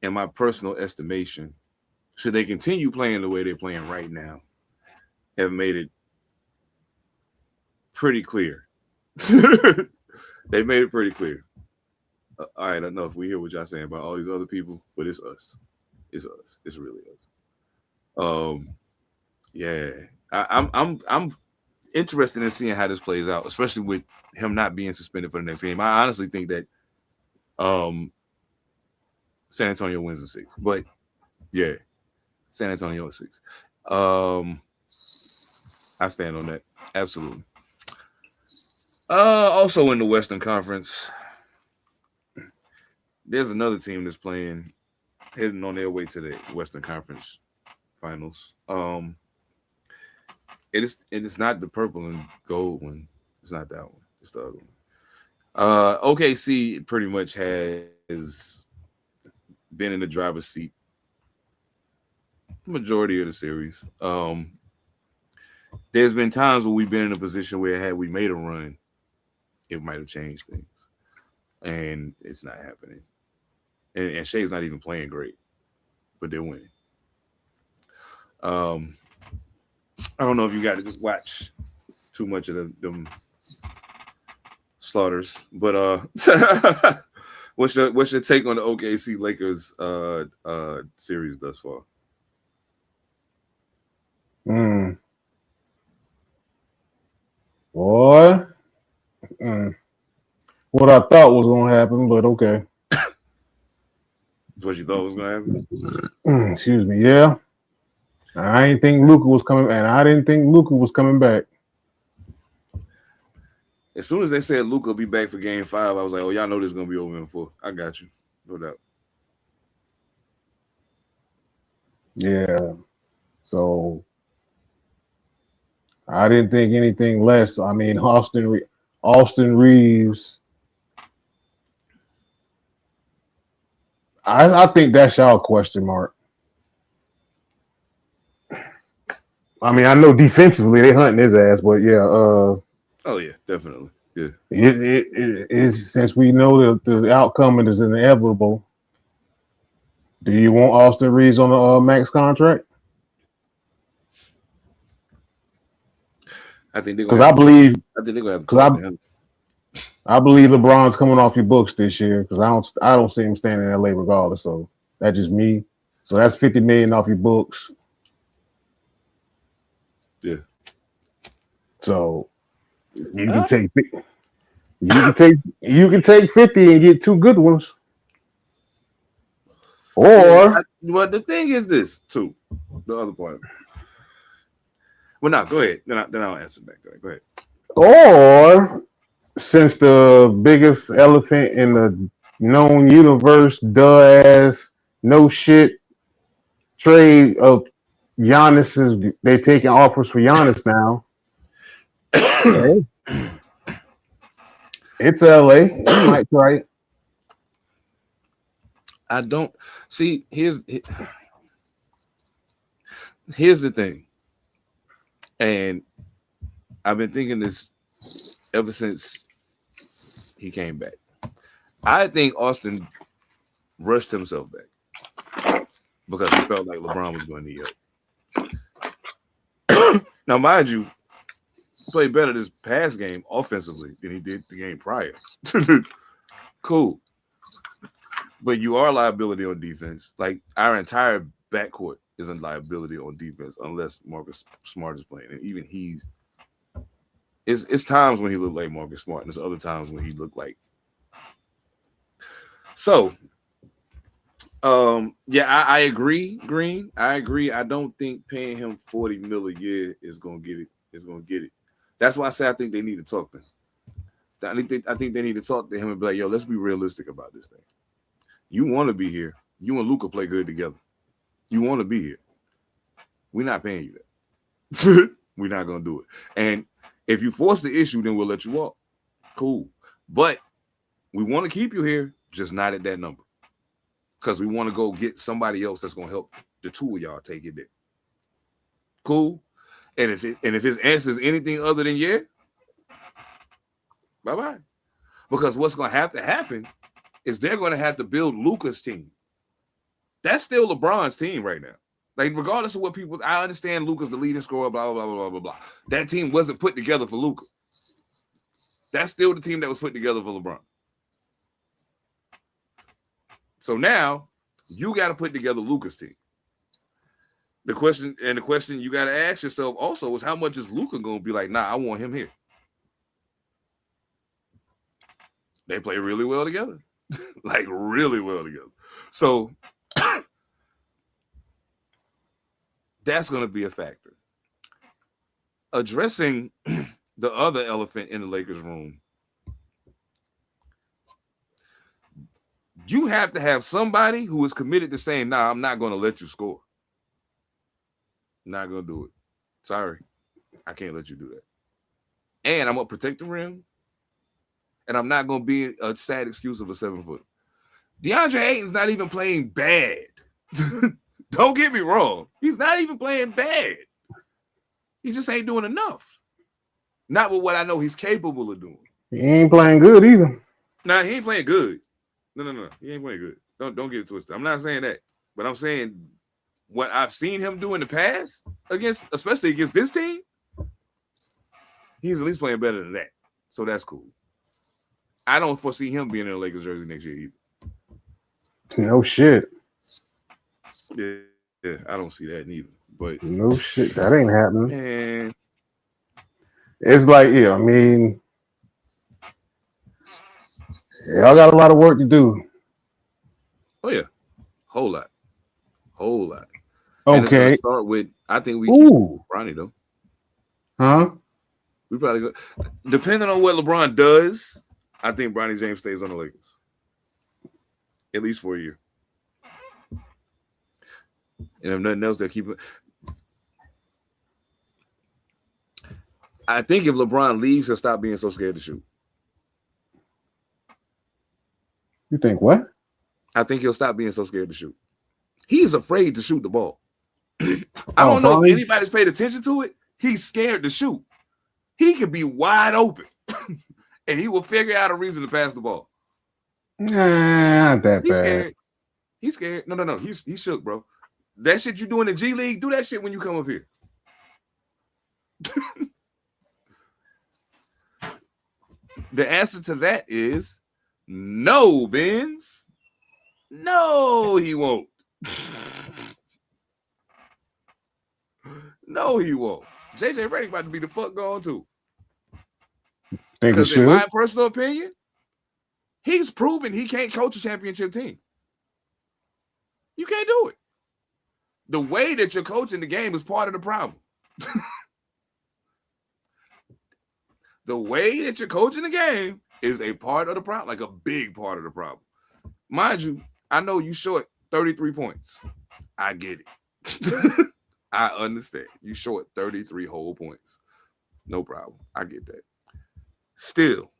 in my personal estimation, should they continue playing the way they're playing right now, have made it pretty clear. They made it pretty clear. All right, enough. We hear what y'all saying about all these other people, but it's us. It's us. It's really us. Yeah. I'm interested in seeing how this plays out, especially with him not being suspended for the next game. I honestly think that San Antonio wins in 6. But yeah, San Antonio in 6. I stand on that. Absolutely. Also in the Western Conference, there's another team that's heading on their way to the Western Conference Finals. It's not the purple and gold one. It's not that one. It's the other one. OKC pretty much has been in the driver's seat majority of the series. There's been times where we've been in a position where had we made a run, it might have changed things. And it's not happening. And Shea's not even playing great, but they're winning. I don't know if you got to just watch too much of them slaughters, but what's your take on the OKC Lakers series thus far? Boy. What I thought was gonna happen, but okay. That's what you thought was gonna happen? Excuse me, yeah. I didn't think Luka was coming, and I didn't think Luka was coming back. As soon as they said Luka will be back for Game 5, I was like, "Oh, y'all know this is gonna be over in 4." I got you, no doubt. Yeah. So I didn't think anything less. I mean, Austin Reeves. I think that's y'all question mark. I mean, I know defensively they hunting his ass, but yeah, Oh yeah, definitely. Yeah. it is since we know the outcome is inevitable. Do you want Austin Reeves on the max contract? I think they're Because gonna have I to talk. believe, I think they're gonna have to because talk to him. I believe LeBron's coming off your books this year. Because I don't see him staying in LA regardless. So that's just me. So that's $50 million off your books. Yeah. So you can take you can take 50 and get two good ones. Or Well, the thing is this too. The other part. Well, no, go ahead. Then I'll answer back to that. Go ahead. or since the biggest elephant in the known universe, ass, no shit trade of Giannis is they taking offers for Giannis now. Hey, it's LA. He might try it. I don't see. Here's the thing, and I've been thinking this ever since he came back. I think Austin rushed himself back because he felt like LeBron was going to need help. Now, mind you, he played better this past game offensively than he did the game prior. Cool. But you are a liability on defense. Like our entire backcourt is a liability on defense unless Marcus Smart is playing. And even it's times when he looked like Marcus Smart, and there's other times when he looked like. So, yeah, I agree, Green. I agree. I don't think paying him $40 million a year is gonna get it. That's why I say I think they need to talk to him. I think they need to talk to him and be like, yo, let's be realistic about this thing. You want to be here. You and Luka play good together. You want to be here. We're not paying you that. We're not going to do it. And if you force the issue, then we'll let you walk. Cool. But we want to keep you here, just not at that number. Because we want to go get somebody else that's going to help the two of y'all take it there. Cool. And if his answer is anything other than yeah, bye-bye. Because what's going to have to happen is they're going to have to build Luka's team. That's still LeBron's team right now. Like, regardless of what people, I understand Luka's the leading scorer, blah, blah, blah, blah, blah, blah. That team wasn't put together for Luka. That's still the team that was put together for LeBron. So now you got to put together Luka's team. The question you got to ask yourself also is how much is Luka going to be like, nah, I want him here. They play really well together. Like really well together. So that's going to be a factor. Addressing the other elephant in the Lakers room, you have to have somebody who is committed to saying, nah, I'm not going to let you score. Not going to do it. Sorry. I can't let you do that. And I'm going to protect the rim. And I'm not going to be a sad excuse of a 7-foot. DeAndre Ayton's not even playing bad. Don't get me wrong. He's not even playing bad. He just ain't doing enough. Not with what I know he's capable of doing. He ain't playing good either. Nah, he ain't playing good. No. He ain't playing good. Don't get it twisted. I'm not saying that. But I'm saying what I've seen him do in the past, especially against this team, he's at least playing better than that. So that's cool. I don't foresee him being in a Lakers jersey next year either. No shit. Yeah, I don't see that neither. But no shit, that ain't happening. Man. It's like, yeah, I mean, y'all got a lot of work to do. Oh yeah, whole lot. Okay. And start with, I think we keep Bronny though. Huh? We probably go. Depending on what LeBron does, I think Bronny James stays on the Lakers at least for a year. And if nothing else, they'll keep it. I think if LeBron leaves, he'll stop being so scared to shoot. You think what? I think he'll stop being so scared to shoot. He's afraid to shoot the ball. I don't know if anybody's paid attention to it. He's scared to shoot. He could be wide open, and he will figure out a reason to pass the ball. Nah, not that He's bad. scared. He's scared. No. He's shook, bro. That shit you do in the G League, do that shit when you come up here. The answer to that is no, Benz. No, he won't. No, he won't. JJ Redick about to be the fuck gone too. Because in my personal opinion, he's proven he can't coach a championship team. You can't do it. The way that you're coaching the game is part of the problem. The way that you're coaching the game is a part of the problem, like a big part of the problem. Mind you, I know you short 33 points. I get it. I understand. You short 33 whole points. No problem. I get that. Still.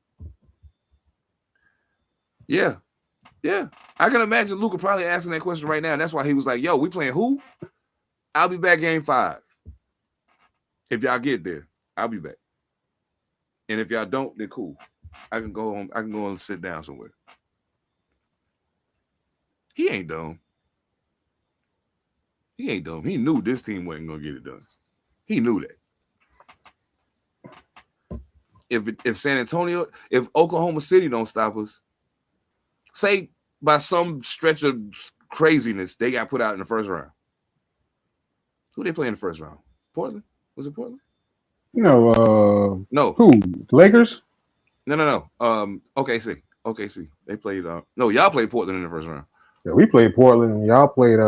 Yeah. I can imagine Luka probably asking that question right now. And that's why he was like, yo, we playing who? I'll be back game 5. If y'all get there, I'll be back. And if y'all don't, then cool. I can go home. I can go and sit down somewhere. He ain't dumb. He knew this team wasn't gonna get it done. He knew that. If San Antonio, if Oklahoma City don't stop us, say by some stretch of craziness, they got put out in the first round. Who they play in the first round? Portland? Was it Portland? No. Who? Lakers? No. OKC. They played. No, y'all played Portland in the first round. Yeah, we played Portland. Y'all played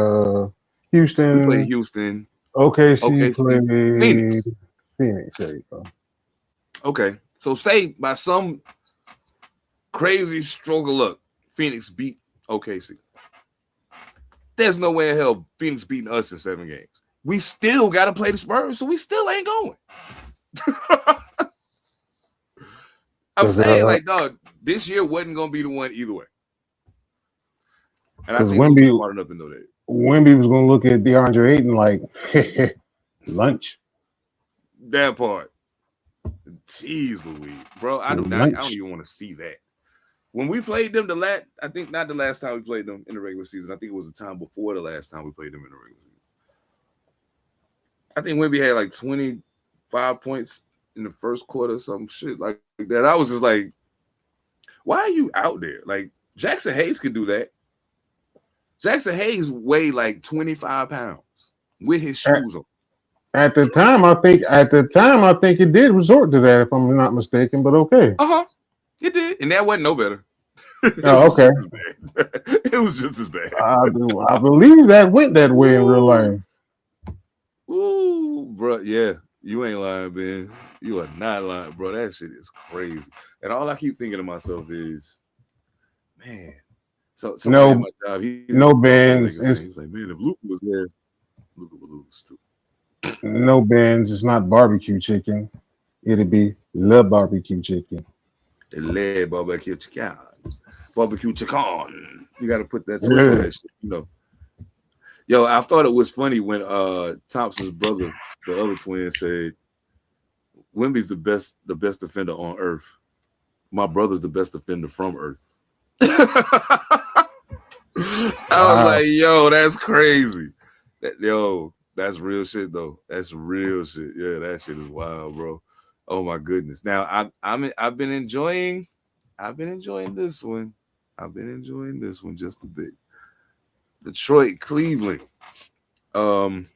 Houston. We played Houston. OKC played Phoenix. There you go. Okay, so say by some crazy stroke of luck, Phoenix beat OKC. There's no way in hell Phoenix beating us in 7 games. We still got to play the Spurs, so we still ain't going. I'm saying, like, dog, this year wasn't going to be the one either way. And I think Wemby was smart enough to know that. Wemby was going to look at DeAndre Ayton like, lunch. That part. Jeez Louise. Bro, I don't even want to see that. When we played them I think not the last time we played them in the regular season. I think it was the time before the last time we played them in the regular season. I think Wemby had like 25 points in the first quarter, some shit like that. I was just like, why are you out there? Like, Jackson Hayes could do that. Jackson Hayes weighed like 25 pounds with his shoes on. At the time, I think it did resort to that, if I'm not mistaken, but okay. It did, and that wasn't no better. Oh, okay. It was just as bad. I believe that went that way in real life. Ooh, bro, yeah. You ain't lying, Ben. You are not lying, bro. That shit is crazy. And all I keep thinking to myself is, man. So no, my job, Ben. He's like, man, if Luka was there, Luka would lose too. No, Ben. It's not barbecue chicken. It'd be Le Barbecue Chicken. Le Barbecue Chicken. Barbecue Chicken. You got to put that twist on that shit, you know. Yo, I thought it was funny when Thompson's brother, the other twin, said, Wemby's the best defender on earth. My brother's the best defender from earth. I was like, yo, that's crazy. That's real shit though. That's real shit. Yeah, that shit is wild, bro. Oh my goodness. Now I've been enjoying this one. I've been enjoying this one just a bit. Detroit, Cleveland. Fan,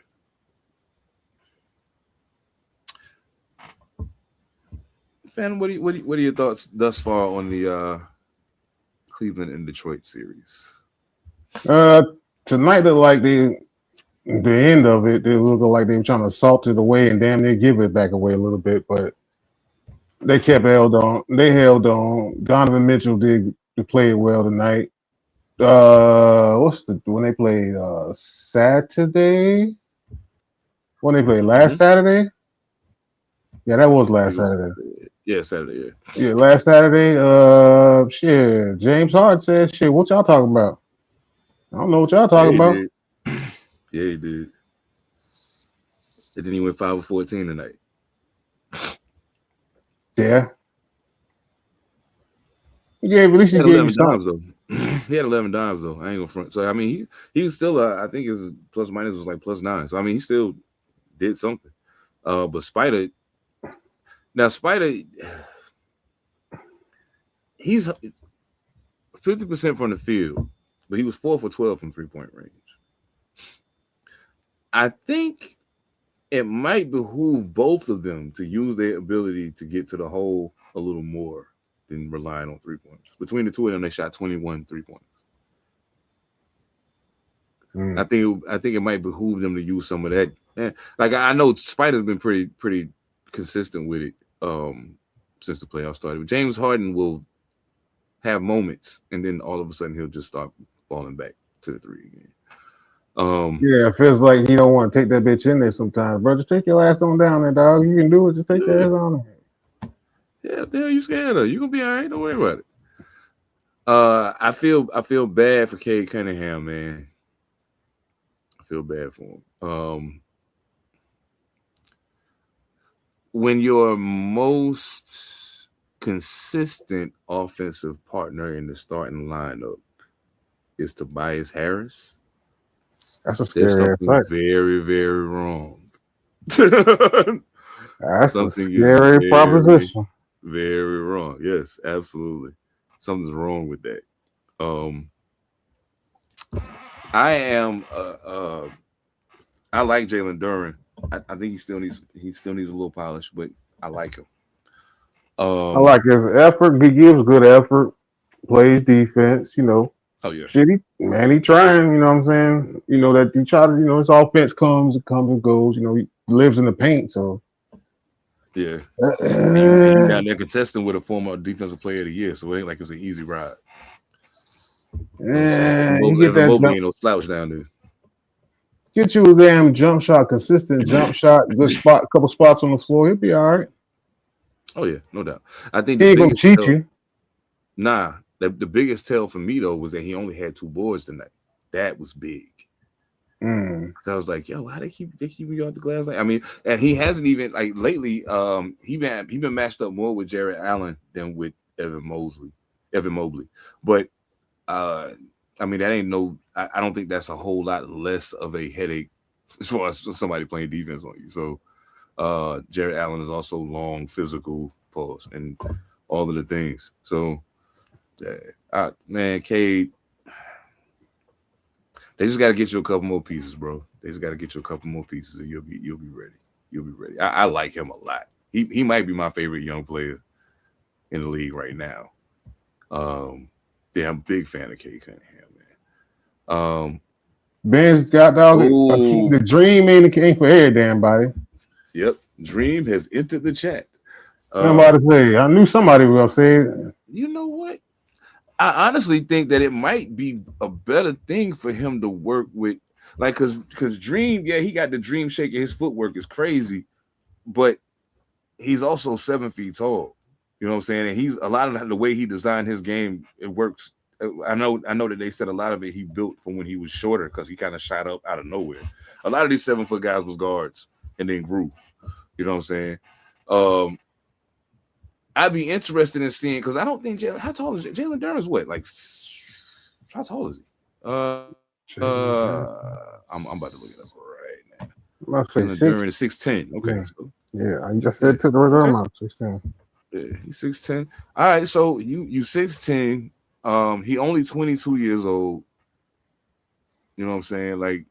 what are your thoughts thus far on the Cleveland and Detroit series? Tonight looked like the end of it. It looked like they were trying to salt it away and damn near give it back away a little bit, but they held on. Donovan Mitchell did play well tonight. When they played Saturday? When they played last Saturday? Yeah, that was last Saturday. Yeah, Saturday, yeah. Last Saturday. Shit. James Harden said, shit, what y'all talking about? I don't know what y'all talking about. Yeah, he did. And then he went 5 of 14 tonight. Yeah. Yeah, at least He he had gave you 11 dimes something. though. He had 11 dimes though. I ain't gonna front. So I mean, he was still. I think his plus minus was like +9. So I mean, he still did something. But Spider, he's 50% from the field, but he was 4 for 12 from 3-point range. I think it might behoove both of them to use their ability to get to the hole a little more than relying on 3-pointers. Between the two of them, they shot 21 3-pointers. I think it might behoove them to use some of that. Like I know Spider's been pretty consistent with it since the playoffs started. But James Harden will have moments, and then all of a sudden he'll just start falling back to the three again. Yeah, it feels like he don't want to take that bitch in there sometimes, bro. Just take your ass on down there, dog. You can do it. Just take your ass on there. Yeah, what the hell you scared of? You gonna be all right. Don't worry about it. I feel bad for Cade Cunningham, man. I feel bad for him. When your most consistent offensive partner in the starting lineup is Tobias Harris, That's a there's scary ass something sight. very, very wrong. That's a Something is scary very, proposition. very wrong. Yes, absolutely. Something's wrong with that. I am I like Jalen Duren. I think he still needs a little polish, but I like him. I like his effort. He gives good effort. Plays defense. You know, Oh yeah, shitty man. He trying. You know what I'm saying? You know that he tries. You know his offense comes and goes. You know he lives in the paint. So yeah. And you down there contesting with a former defensive player of the year, so it ain't like it's an easy ride. you get Evan that Mobley jump. ain't no slouch down there. Get you a damn jump shot, consistent jump shot, good spot, couple spots on the floor. He'll be all right. Oh yeah, no doubt. I think He the ain't gonna biggest cheat you. the biggest tell for me though was that he only had 2 boards tonight. That was big. So I was like, yo, how they keep you off the glass? Like, I mean, and he hasn't even like lately. He been matched up more with Jared Allen than with Evan Mobley. But I mean, that ain't no. I don't think that's a whole lot less of a headache as far as somebody playing defense on you. So Jared Allen is also long, physical, pause, and all of the things. So man, Cade. They just got to get you a couple more pieces, bro. They just got to get you a couple more pieces, and you'll be ready. You'll be ready. I like him a lot. He might be my favorite young player in the league right now. Yeah, I'm a big fan of Cade Cunningham, man. Ben's got dog. The dream ain't for every damn body. Yep, Dream has entered the chat. I'm about to say. I knew somebody was gonna say it. You know what? I honestly think that it might be a better thing for him to work with, like, because Dream, yeah, he got the Dream shaker. His footwork is crazy, but he's also 7 feet tall. You know what I'm saying? And he's a lot of the way he designed his game, it works. I know that they said a lot of it he built from when he was shorter because he kind of shot up out of nowhere. A lot of these 7-foot guys was guards and then grew. You know what I'm saying? I'd be interested in seeing because I don't think how tall is Jalen Duren's what? Like how tall is he? I'm about to look it up right now. Jalen Duren is 6'10". Okay. Yeah. So, Yeah, I just said to the reserve out 16. Yeah, he's 6'10". All right, so you 6'10". He only 22 years old. You know what I'm saying? Like,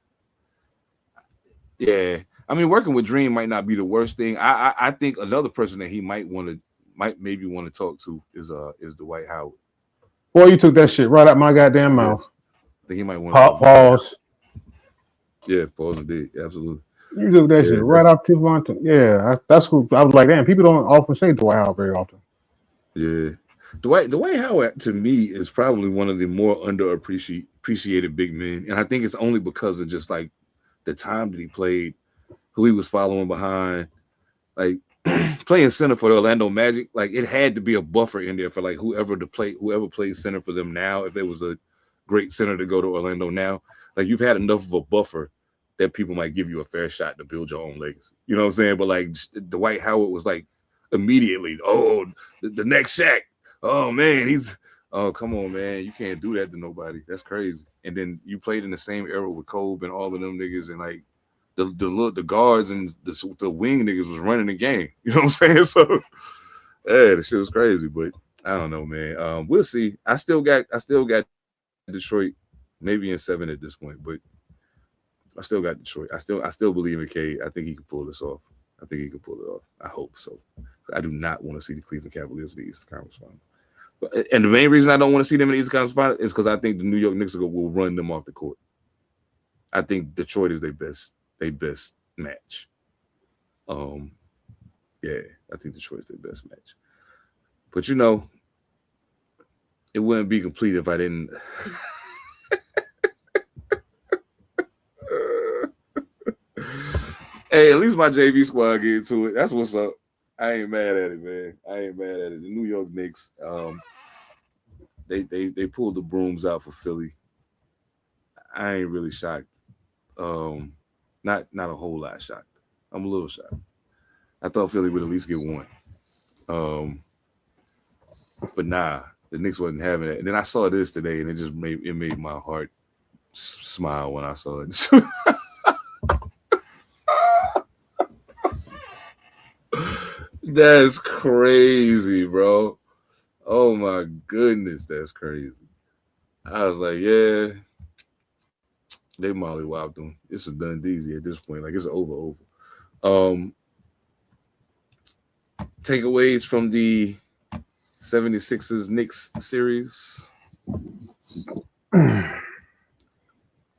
yeah. I mean, working with Dream might not be the worst thing. I think another person that he might maybe want to talk to is Dwight Howard. Boy, you took that shit right out my goddamn mouth. I think he might want to pause. Yeah, pause indeed. Absolutely. You took that shit right off Tivante. Yeah, that's who I was like, damn, people don't often say Dwight Howard very often. Yeah. Dwight Howard to me is probably one of the more underappreciated big men. And I think it's only because of just like the time that he played, who he was following behind, like playing center for the Orlando Magic. Like it had to be a buffer in there for like whoever plays center for them now. If there was a great center to go to Orlando now, like you've had enough of a buffer that people might give you a fair shot to build your own legacy. You know what I'm saying? But like Dwight Howard was like immediately, oh, the next Shaq. Oh man, oh come on, man, you can't do that to nobody. That's crazy. And then you played in the same era with Kobe and all of them niggas, and like the guards and the wing niggas was running the game. You know what I'm saying? So yeah, the shit was crazy. But I don't know, man. We'll see. I still got Detroit, maybe in 7 at this point, but I still got Detroit. I still believe in Cade. I think he can pull this off. I think he can pull it off. I hope so. I do not want to see the Cleveland Cavaliers in the Eastern Conference Final. And the main reason I don't want to see them in the Eastern Conference Final is because I think the New York Knicks will run them off the court. I think Detroit is their best match. Yeah, I think Detroit is their best match. But you know, it wouldn't be complete if I didn't. Hey, at least my JV squad get into it. That's what's up. I ain't mad at it, man. I ain't mad at it. The New York Knicks, they pulled the brooms out for Philly. I ain't really shocked. Not a whole lot shocked. I'm a little shocked. I thought Philly would at least get one. But nah, the Knicks wasn't having it. And then I saw this today, and it made my heart smile when I saw it. That's crazy, bro. Oh my goodness, that's crazy. I was like, yeah, they mollywopped them. It's a done deezy at this point. Like, it's over. Takeaways from the 76ers Knicks series.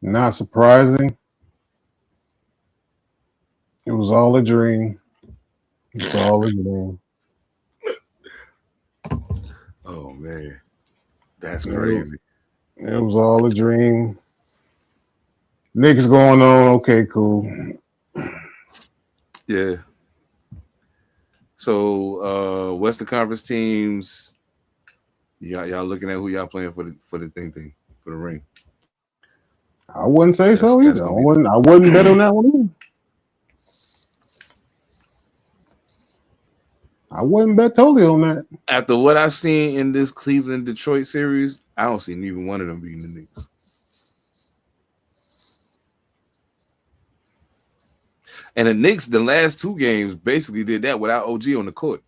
Not surprising. It was all a dream. It's all a dream. Oh man, that's crazy. It was all a dream. Niggas going on. Okay, cool. Yeah. So Western Conference teams, y'all looking at who y'all playing for the ring. I wouldn't say so either. I wouldn't bet on that one either. I wouldn't bet totally on that. After what I've seen in this Cleveland-Detroit series, I don't see neither one of them beating the Knicks. And the Knicks, the last 2 games, basically did that without OG on the court.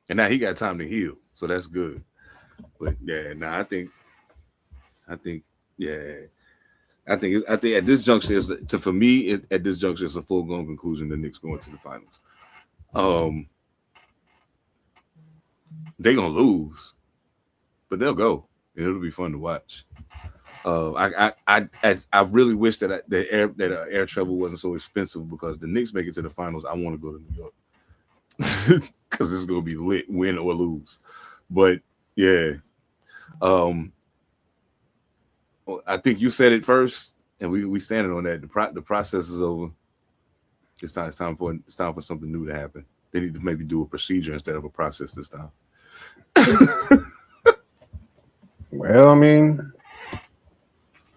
And now he got time to heal, so that's good. But yeah, I think at this juncture, for me, at this juncture, it's a foregone conclusion the Knicks going to the finals. They're gonna lose, but they'll go, and it'll be fun to watch. I really wish that air travel wasn't so expensive, because the Knicks make it to the finals. I want to go to New York because it's gonna be lit, win or lose. But yeah, I think you said it first, and we standing on that. The process is over. It's time for something new to happen. They need to maybe do a procedure instead of a process this time. Well, I mean,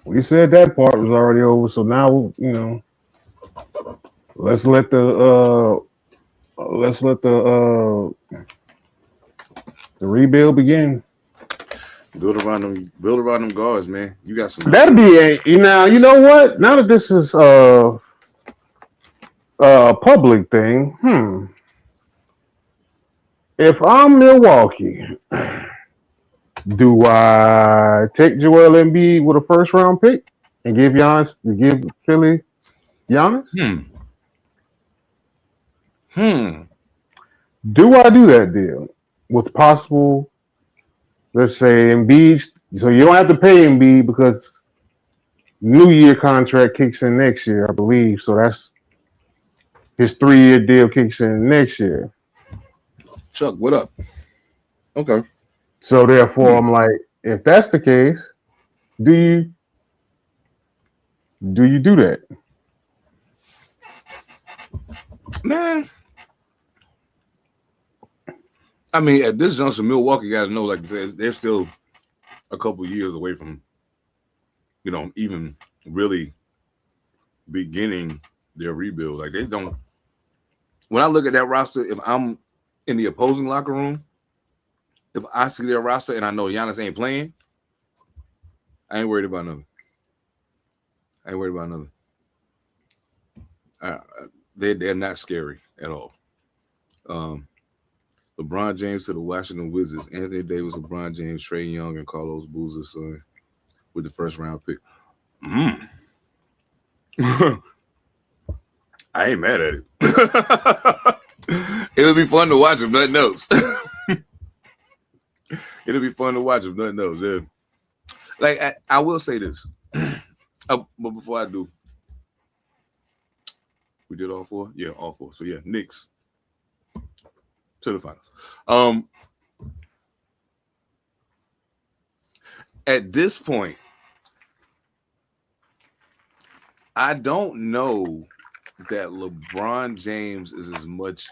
we said that part was already over, so now let's let the rebuild begin. Build around them guards, man. You got some. That'd be you know what? Now that this is a public thing, if I'm Milwaukee, do I take Joel Embiid with a first round pick and give Philly Giannis? Do I do that deal with possible, let's say, Embiid? So you don't have to pay Embiid because New Year contract kicks in next year, I believe. So that's his 3-year deal kicks in next year. Chuck, what up? Okay. So therefore, I'm like, if that's the case, do you do that? Man, I mean, at this juncture, Milwaukee got to know, like, they're still a couple years away from, even really beginning their rebuild. Like they don't. When I look at that roster, if I'm in the opposing locker room, if I see their roster and I know Giannis ain't playing, I ain't worried about nothing. They're not scary at all. Um, LeBron James to the Washington Wizards. Anthony Davis, LeBron James, Trae Young, and Carlos Boozer's son with the first round pick. I ain't mad at it. It'll be fun to watch him, nothing else. It'll be fun to watch him, nothing else. Yeah. Like I will say this, but before I do, we did all four. Yeah, all four. So yeah, Knicks to the finals. At this point, I don't know that LeBron James is as much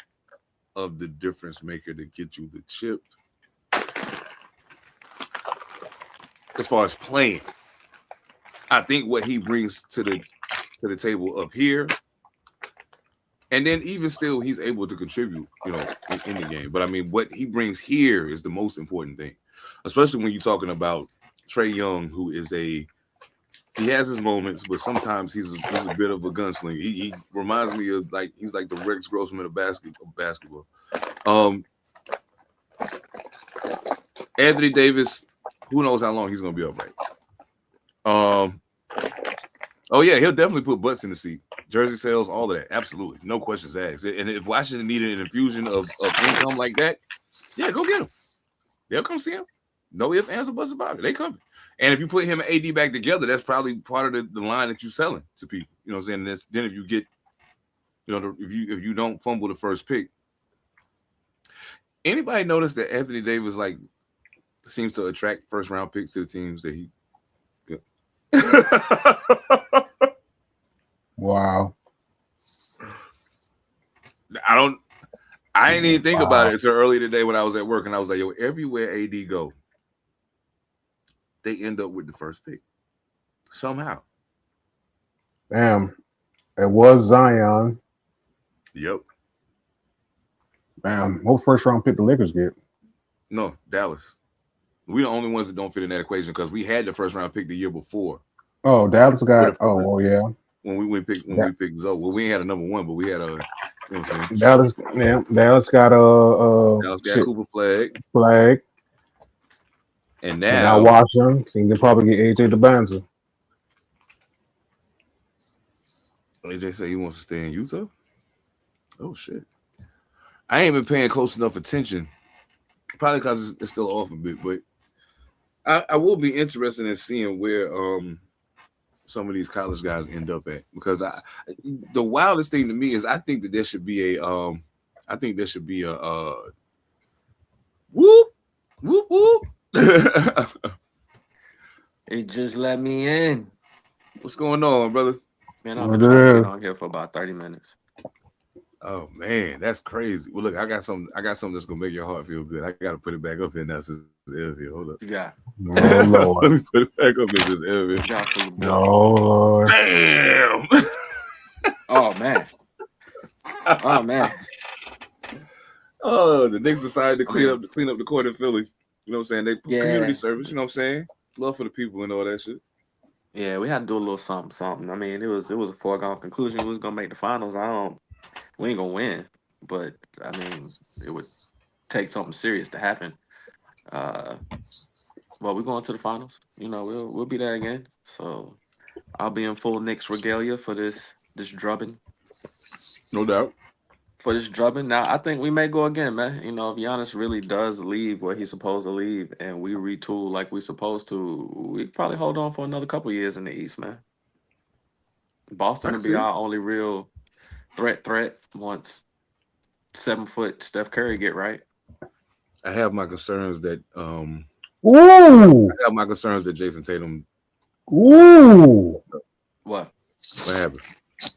of the difference maker to get you the chip as far as playing. I think what he brings to the table up here, and then even still, he's able to contribute, in the game. But I mean, what he brings here is the most important thing, especially when you're talking about Trae Young, who is he has his moments, but sometimes he's a bit of a gunslinger. He reminds me of he's like the Rex Grossman of basketball. Anthony Davis, who knows how long he's gonna be upright. Oh yeah, he'll definitely put butts in the seat. Jersey sales, all of that, absolutely, no questions asked. And if Washington needed an infusion of income like that, yeah, go get him. They'll come see him. No ifs, ands, or buts about it. They coming. And if you put him and AD back together, that's probably part of the line that you're selling to people. You know what I'm saying? Then if you get, if you don't fumble the first pick. Anybody notice that Anthony Davis seems to attract first round picks to the teams that he? Wow. I didn't even think about it until early today when I was at work, and I was like, yo, everywhere AD go, they end up with the first pick somehow. Damn. It was Zion. Yep. Damn. What first round pick the Lakers get? No, Dallas. We're the only ones that don't fit in that equation because we had the first round pick the year before. Oh, Dallas got. Oh, well, yeah. When we picked Zoe. Well, we ain't had a number one, but we had a. You know what I'm saying? Dallas got Dallas got Cooper Flag. And now Washington, so you can probably get AJ Da Pantha. AJ say he wants to stay in Utah. Oh shit! I ain't been paying close enough attention, probably because it's still off a bit. But I will be interested in seeing where some of these college guys end up at, because the wildest thing to me is I think there should be a whoop whoop whoop. They just let me in. What's going on, brother? Man, I've been trying to get on here for about 30 minutes. Oh man, that's crazy. Well, look, I got something that's gonna make your heart feel good. I gotta put it back up here now since it's here. Hold up. Yeah. Oh Lord. Let me put it back up here. Oh Lord. Damn. Oh man. Oh man. Oh, the Knicks decided to clean up the court in Philly. You know what I'm saying? Community service, you know what I'm saying? Love for the people and all that shit. Yeah, we had to do a little something. I mean, it was a foregone conclusion we was gonna make the finals. We ain't gonna win, but I mean, it would take something serious to happen. Well, we're going to the finals. We'll be there again. So I'll be in full Knicks regalia for this drubbing. No doubt. For this drubbing. Now, I think we may go again, man. If Giannis really does leave where he's supposed to leave and we retool like we're supposed to, we probably hold on for another couple years in the East, man. Boston will be our only real threat once 7-foot Steph Curry get right. I have my concerns that Ooh. I have my concerns that Jason Tatum. Ooh. What happened?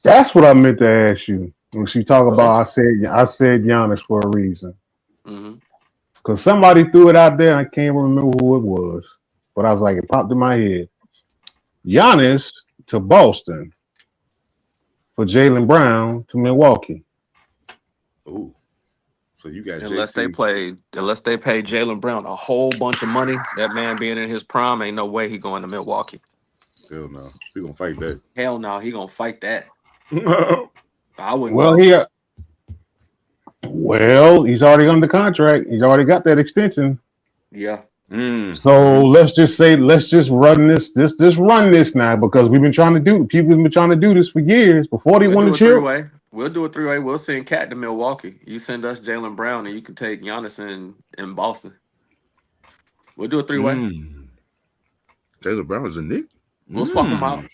That's what I meant to ask you. When she talk about, I said Giannis for a reason. Because somebody threw it out there, I can't remember who it was, but I was like, it popped in my head. Giannis to Boston for Jaylen Brown to Milwaukee. Ooh. So you got unless JT. they pay Jaylen Brown a whole bunch of money. That man being in his prime, ain't no way he going to Milwaukee. Hell no. We gonna fight that. Hell no, he gonna fight that. Well, I wouldn't Well, go. he's already under contract. He's already got that extension. Yeah. So let's just run this run this now, because people have been trying to do this for years before they won the chip. We'll do a three-way. We'll send Cat to Milwaukee. You send us Jaylen Brown, and you can take Giannis in Boston. We'll do a three-way. Jaylen Brown is a Knick? We'll swap him out.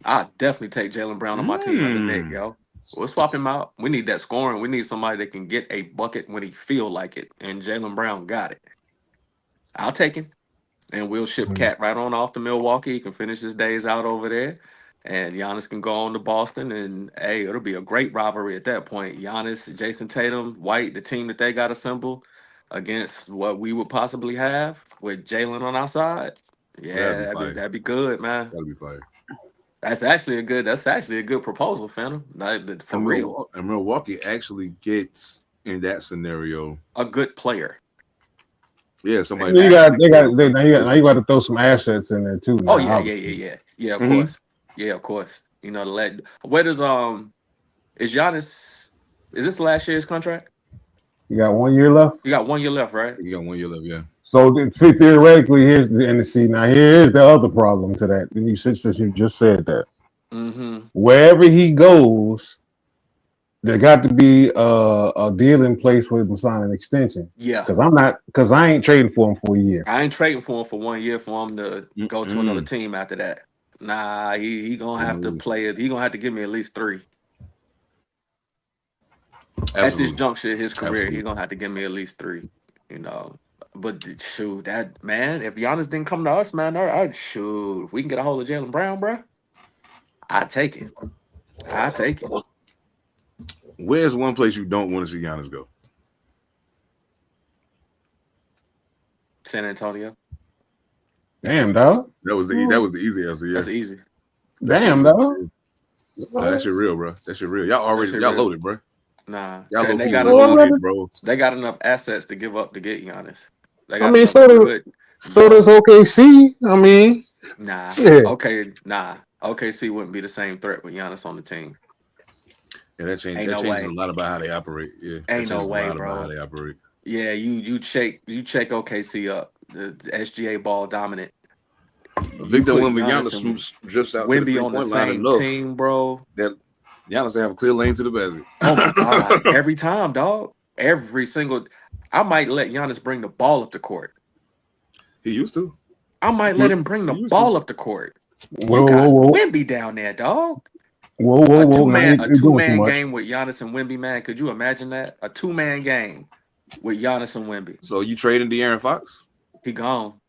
I'd definitely take Jaylen Brown on my team as a Knick, yo. We'll swap him out. We need that scoring. We need somebody that can get a bucket when he feel like it, and Jaylen Brown got it. I'll take him, and we'll ship Cat right on off to Milwaukee. He can finish his days out over there, and Giannis can go on to Boston, and hey, it'll be a great rivalry at that point. Giannis, Jason Tatum, White, the team that they got assembled against what we would possibly have with Jaylen on our side. Yeah, that'd be good, man. That'd be fire. That's actually a good proposal, Phantom. For real. And Milwaukee actually gets in that scenario a good player. Yeah, somebody. Now you got to throw some assets in there too. Oh yeah. Of course. Yeah, of course. You know, where does is Giannis? Is this last year's contract? You got 1 year left. You got 1 year left, right? You got 1 year left, yeah. So theoretically, here's the NC. Now here's the other problem to that. And since you just said that, wherever he goes, there got to be a deal in place for him to sign an extension. Yeah, because I ain't trading for him for a year. I ain't trading for him for 1 year for him to go to another team after that. Nah, he gonna have to play it. He gonna have to give me at least 3. Absolutely. At this juncture of his career, he's gonna have to give me at least 3. You know, but shoot, that man, if Giannis didn't come to us, man, I'd shoot. If we can get a hold of Jaylen Brown, bro, I'd take it. Where's one place you don't want to see Giannis go? San Antonio. Damn, dog. That was the easy answer. Yeah. That's easy. Damn, dog. No, that shit real, bro. That shit real. Y'all loaded, bro. Nah, y'all they got loaded, bro. They got enough assets to give up to get Giannis. So does OKC. I mean, nah. Yeah. OKC wouldn't be the same threat with Giannis on the team. Yeah, that changes a lot about how they operate. Yeah, ain't no way, bro. About how they operate. Yeah, you check OKC up. The SGA ball dominant. Victor Wembanyama drifts out Wemby to the on the point line same enough team, bro. That Giannis have a clear lane to the basket. Oh my god! Every time, dog. Every single. I might let Giannis bring the ball up the court. He used to. I might let him bring the ball up the court. Whoa. Wemby down there, dog. Whoa. A two-man game with Giannis and Wemby, man. Could you imagine that? A 2-man game with Giannis and Wemby. So you trading De'Aaron Fox? He gone.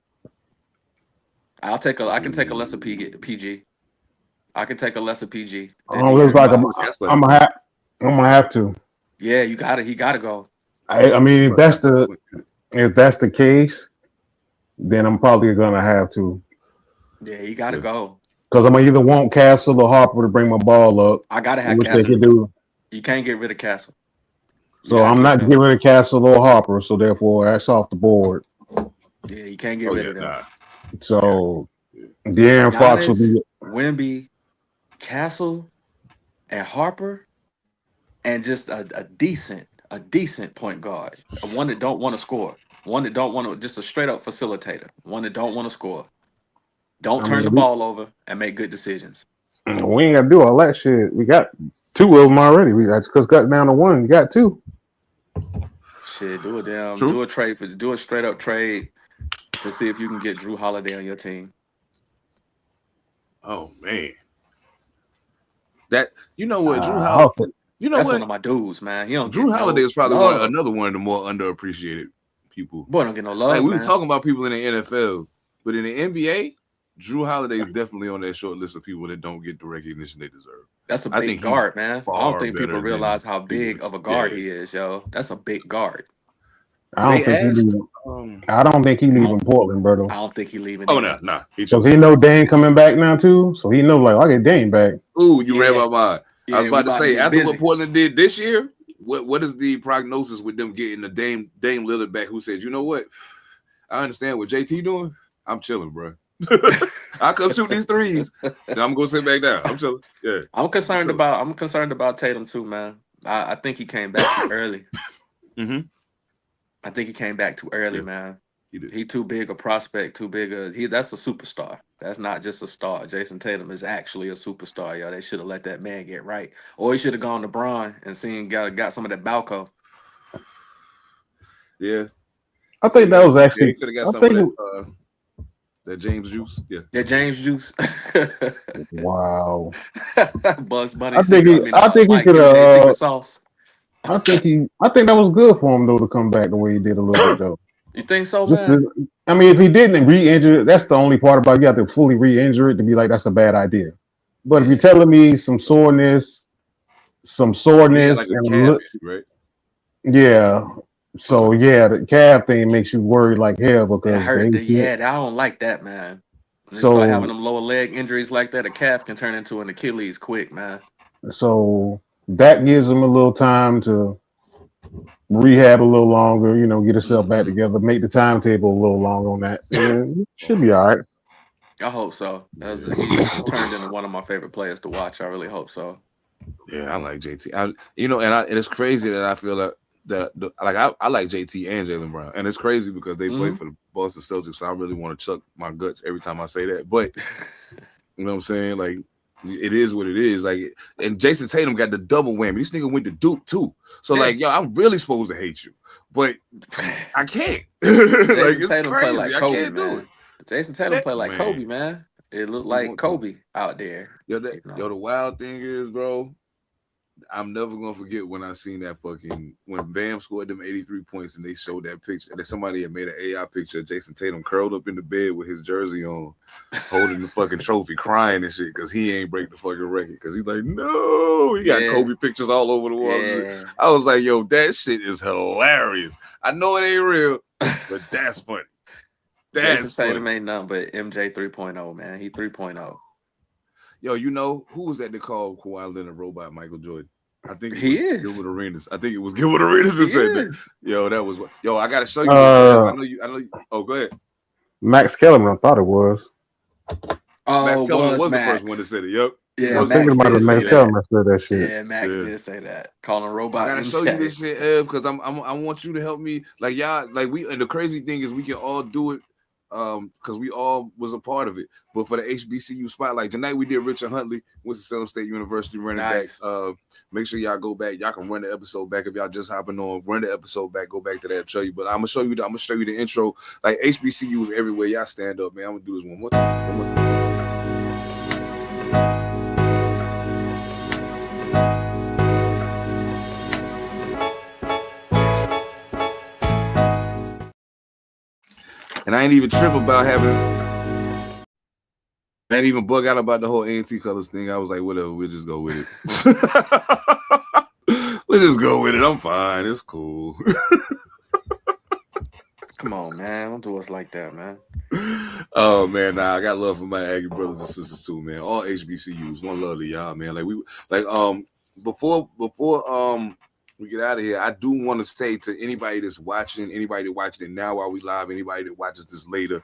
I can take a lesser PG. I can take a lesser PG. Looks like I'm gonna have to. Yeah, you got it. He got to go. I mean, if that's the case, then I'm probably gonna have to. Yeah, he got to go. Because I'm gonna either want Castle or Harper to bring my ball up. I gotta have which Castle. They can do. You can't get rid of Castle. So I'm not getting rid of Castle or Harper. So therefore, that's off the board. Yeah, you can't get rid of them. So De'Aaron Fox will be Wemby, Castle, and Harper, and just a decent point guard. One that don't want to score. One that don't want to, just a straight up facilitator. One that don't want to score. Don't turn the ball over and make good decisions. We ain't got to do all that shit. We got 2 of them already. That's because cut down to 1. You got 2. Shit, do a straight up trade to see if you can get Drew Holiday on your team. Oh man, that Drew Holiday. That's one of my dudes, man. Drew Holiday is probably another one of the more underappreciated people. Boy, don't get no love. Like, we was talking about people in the NFL, but in the NBA, Drew Holiday is definitely on that short list of people that don't get the recognition they deserve. That's a big guard, man. I don't think people realize how big of a guard he is, yo. That's a big guard. I They don't think he asked. leaving. I don't think he leaving Portland, I bro. don't think he leaving. Oh either. no. Because he know Dane coming back now too. So he know like I get Dane back. Ooh, you read Yeah. my mind. I was Yeah, we about to say get after busy. what Portland did this year, what is the prognosis with them getting the Dame Lillard back? Who said, you know what? I understand what JT doing. I'm chilling, bro. I come shoot these threes. Then I'm gonna sit back down. I'm chilling. Yeah. I'm concerned about Tatum too, man. I think he came back too early. Mm-hmm. I think he came back too early, Yeah. man. He He too big a prospect, too big a that's a superstar. That's not just a star. Jason Tatum is actually a superstar, y'all. They should have let that man get right. Or he should have gone to Bron and got some of that Balco. Yeah. I think that was Yeah, actually. he could have got I some of think. that James juice. Yeah. Yeah, James Juice. Wow. Bugs Bunny I think he. I think he Mike could MJ have. secret sauce. I think that was good for him though to come back the way he did a little bit though. You think so, Just man? I mean, if he didn't re-injure it, that's the only part about it. You have to fully re-injure it to be like that's a bad idea. But if you're telling me some soreness, He had like a and calf issue, right? yeah, so yeah, the calf thing makes you worried like hell That because hurt. they I don't like that, man. When you start having so them lower leg injuries like that, a calf can turn into an Achilles quick, man. so that gives him a little time to rehab a little longer. You know, get himself back together, make the timetable a little longer on that, and then it should be all right. I hope so. He turned into one of my favorite players to watch. I really hope so. Yeah, I like JT. And it's crazy that I feel I like JT and Jaylen Brown, and it's crazy because they play for the Boston Celtics. So I really want to chuck my guts every time I say that, but you know what I'm saying? Like, it is what it is. Like, and Jason Tatum got the double whammy. This nigga went to Duke too. So like, yo, I'm really supposed to hate you, but I can't. Like, it's Tatum crazy. Play like I Kobe, can't man. do it. Jason Tatum play like Man. Kobe, man. It looked like Kobe out there. Yo, the wild thing is, bro, I'm never gonna forget when I seen that when Bam scored them 83 points and they showed that picture. And then somebody had made an AI picture of Jason Tatum curled up in the bed with his jersey on, holding the fucking trophy, crying and shit because he ain't break the fucking record. Because he's like, no, he got Kobe pictures all over the wall. Yeah. I was like, yo, that shit is hilarious. I know it ain't real, but that's funny. Jason Tatum ain't nothing but MJ 3.0, man. He 3.0. Yo, you know who was that they called Kawhi Leonard robot Michael Jordan? I think he is Gilbert Arenas. I think it was Gilbert Arenas that said that. Yo, that was what. Yo, I gotta show you. I know you. Oh, go ahead. Max Kellerman, I thought it was. Max Kellerman was the first one that said it. Yep. Yeah, I was thinking about it. Max Kellerman said that shit. Yeah, Max did say that. Calling robot. I gotta show you this shit, Ev, because I want you to help me. Like y'all, like we. And the crazy thing is, we can all do it. Because we all was a part of it. But for the HBCU spotlight tonight, we did Richard Huntley, Winston-Salem State University running back. Make sure y'all go back. Y'all can run the episode back if y'all just hopping on. Run the episode back. Go back to that. Show you. But I'm gonna show you the intro. Like HBCUs everywhere. Y'all stand up, man. I'm gonna do this one more time. And I ain't even trip about I ain't even bug out about the whole A&T colors thing. I was like, whatever, we'll just go with it. We'll just go with it. I'm fine. It's cool. Come on, man. Don't do us like that, man. Oh, man. Nah, I got love for my Aggie brothers and sisters too, man. All HBCUs. One love to y'all, man. Before we get out of here, I do want to say to anybody that's watching, anybody that watching it now while we live, anybody that watches this later,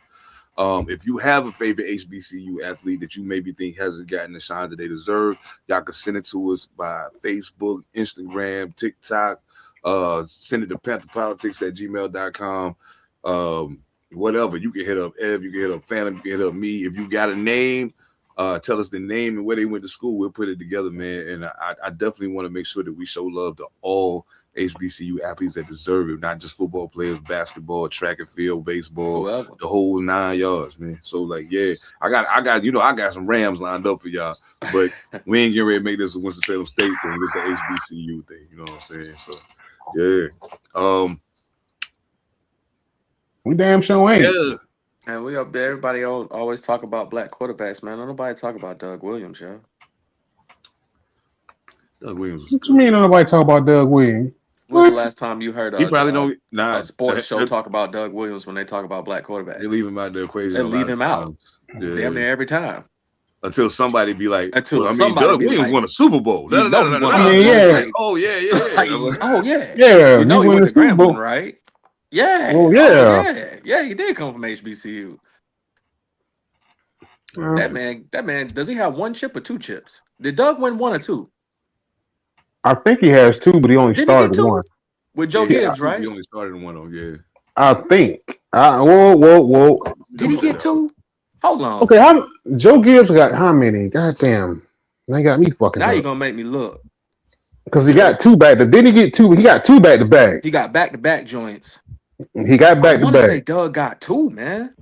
if you have a favorite HBCU athlete that you maybe think hasn't gotten the shine that they deserve, y'all can send it to us by Facebook, Instagram, TikTok, send it to pantherpolitics@gmail.com. Whatever. You can hit up Ev, you can hit up Phantom, you can hit up me. If you got a name, tell us the name and where they went to school. We'll put it together, man. And I definitely want to make sure that we show love to all HBCU athletes that deserve it, not just football players, basketball, track and field, baseball, the whole 9 yards, man. So like, yeah, I got some Rams lined up for y'all, but we ain't getting ready to make this a Winston-Salem State thing. This is an HBCU thing, you know what I'm saying? So yeah. We damn sure ain't. Yeah. And we up there. Everybody always talk about black quarterbacks, man. Don't nobody talk about Doug Williams, yo. Doug Williams. What you mean? Don't nobody talk about Doug Williams? When's the What? last time you heard He probably don't. a sports show talk about Doug Williams when they talk about black They quarterbacks? leave him out the equation. They a lot leave of him out times. Yeah. damn near every time. Until somebody be like, Until well, I mean, somebody Doug be Williams like, won a Super Bowl. you know he won a I Super mean, Bowl. yeah. Like, oh yeah. Like, I'm like, oh yeah. Yeah, You know he won went the to Super Bowl. Grambling, right? Yeah. Well, Oh yeah. yeah. Yeah, he did come from HBCU. That man, does he have one chip or two chips? Did Doug win one or two? I think he has two, but he only Didn't he started get two? one. With Joe yeah, Gibbs, he right? only started one on. Yeah. I think. Whoa. Did he get two? Hold on. Okay, Joe Gibbs got how many? Goddamn. They got me fucking Now you're up. gonna make me look. Because he got two back. Didn't he get two? He got two back to back. He got back-to-back joints. He got I back to want to say back. Doug got two, man.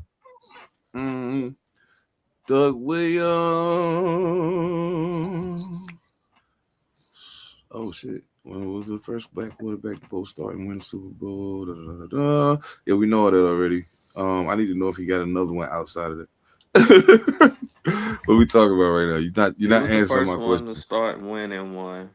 Doug Williams. Oh shit! When was the first black quarterback to both start and win the Super Bowl? Da, da, da, da. Yeah, we know that already. I need to know if he got another one outside of it. What we talking about right now? You're not answering my question. question. To start and win and one.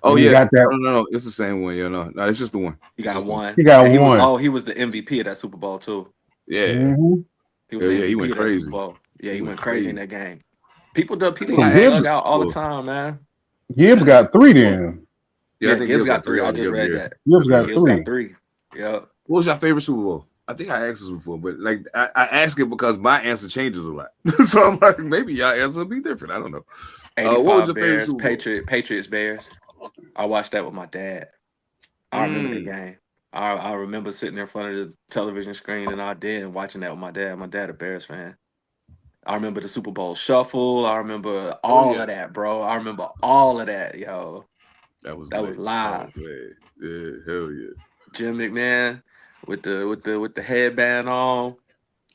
Oh He yeah, got that. no, it's the same one. Yeah, no, it's just the one. He got one. He got And one. he was the MVP of that Super Bowl too. Yeah, Mhm. He was the MVP he went of that crazy. Super Bowl. Yeah, he He went went crazy in crazy. that game. People Some got Gibbs- Doug out all the time, man. Gibbs got three then. Yeah, I think Gibbs got three three. I just read altogether, that. Gibbs got Gibbs three. got three. Yeah. What was your favorite Super Bowl? I think I asked this before, but like I ask it because my answer changes a lot. So I'm like, maybe y'all answer will be different. I don't know. 85 what was your favorite Bears, Super Bowl? Patriots Bears. I watched that with my dad. I remember the game. I remember sitting in front of the television screen and watching that with my dad. My dad a Bears fan. I remember the Super Bowl shuffle. I remember all of that, bro. I remember all of that, yo. That was live. Oh, man. Yeah, hell yeah. Jim McMahon with the headband on.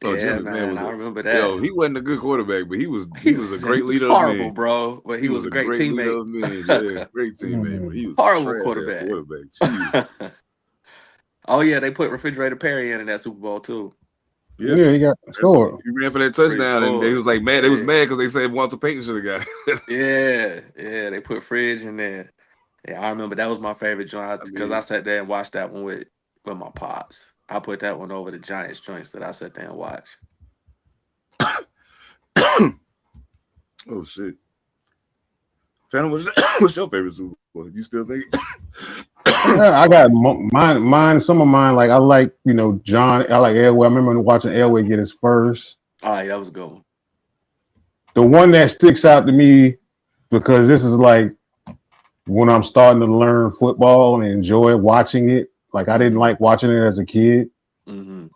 Oh, Yeah, Jim McMahon man, I remember that. Yo, he wasn't a good quarterback, but he was a great he was leader horrible, of men. bro. But he was a great leader teammate. of men. Yeah, great teammate. But he was Horrible a quarterback. Jeez. Oh yeah, they put Refrigerator Perry in that Super Bowl too. Yeah, he got scored. He ran for that touchdown, and they was like mad. They was mad because they said Walter Payton should have got it. Yeah, they put Fridge in there. Yeah, I remember that was my favorite joint because I sat there and watched that one with my pops. I put that one over the Giants joints that I sat there and watched. Oh shit! Phantom, what's your favorite Super Bowl? You still think? Yeah, I got mine. Some of mine, like I like, John. I like Elway. I remember watching Elway get his first. Oh, yeah, that was a good one. The one that sticks out to me because this is like when I'm starting to learn football and enjoy watching it. Like I didn't like watching it as a kid. Mm-hmm.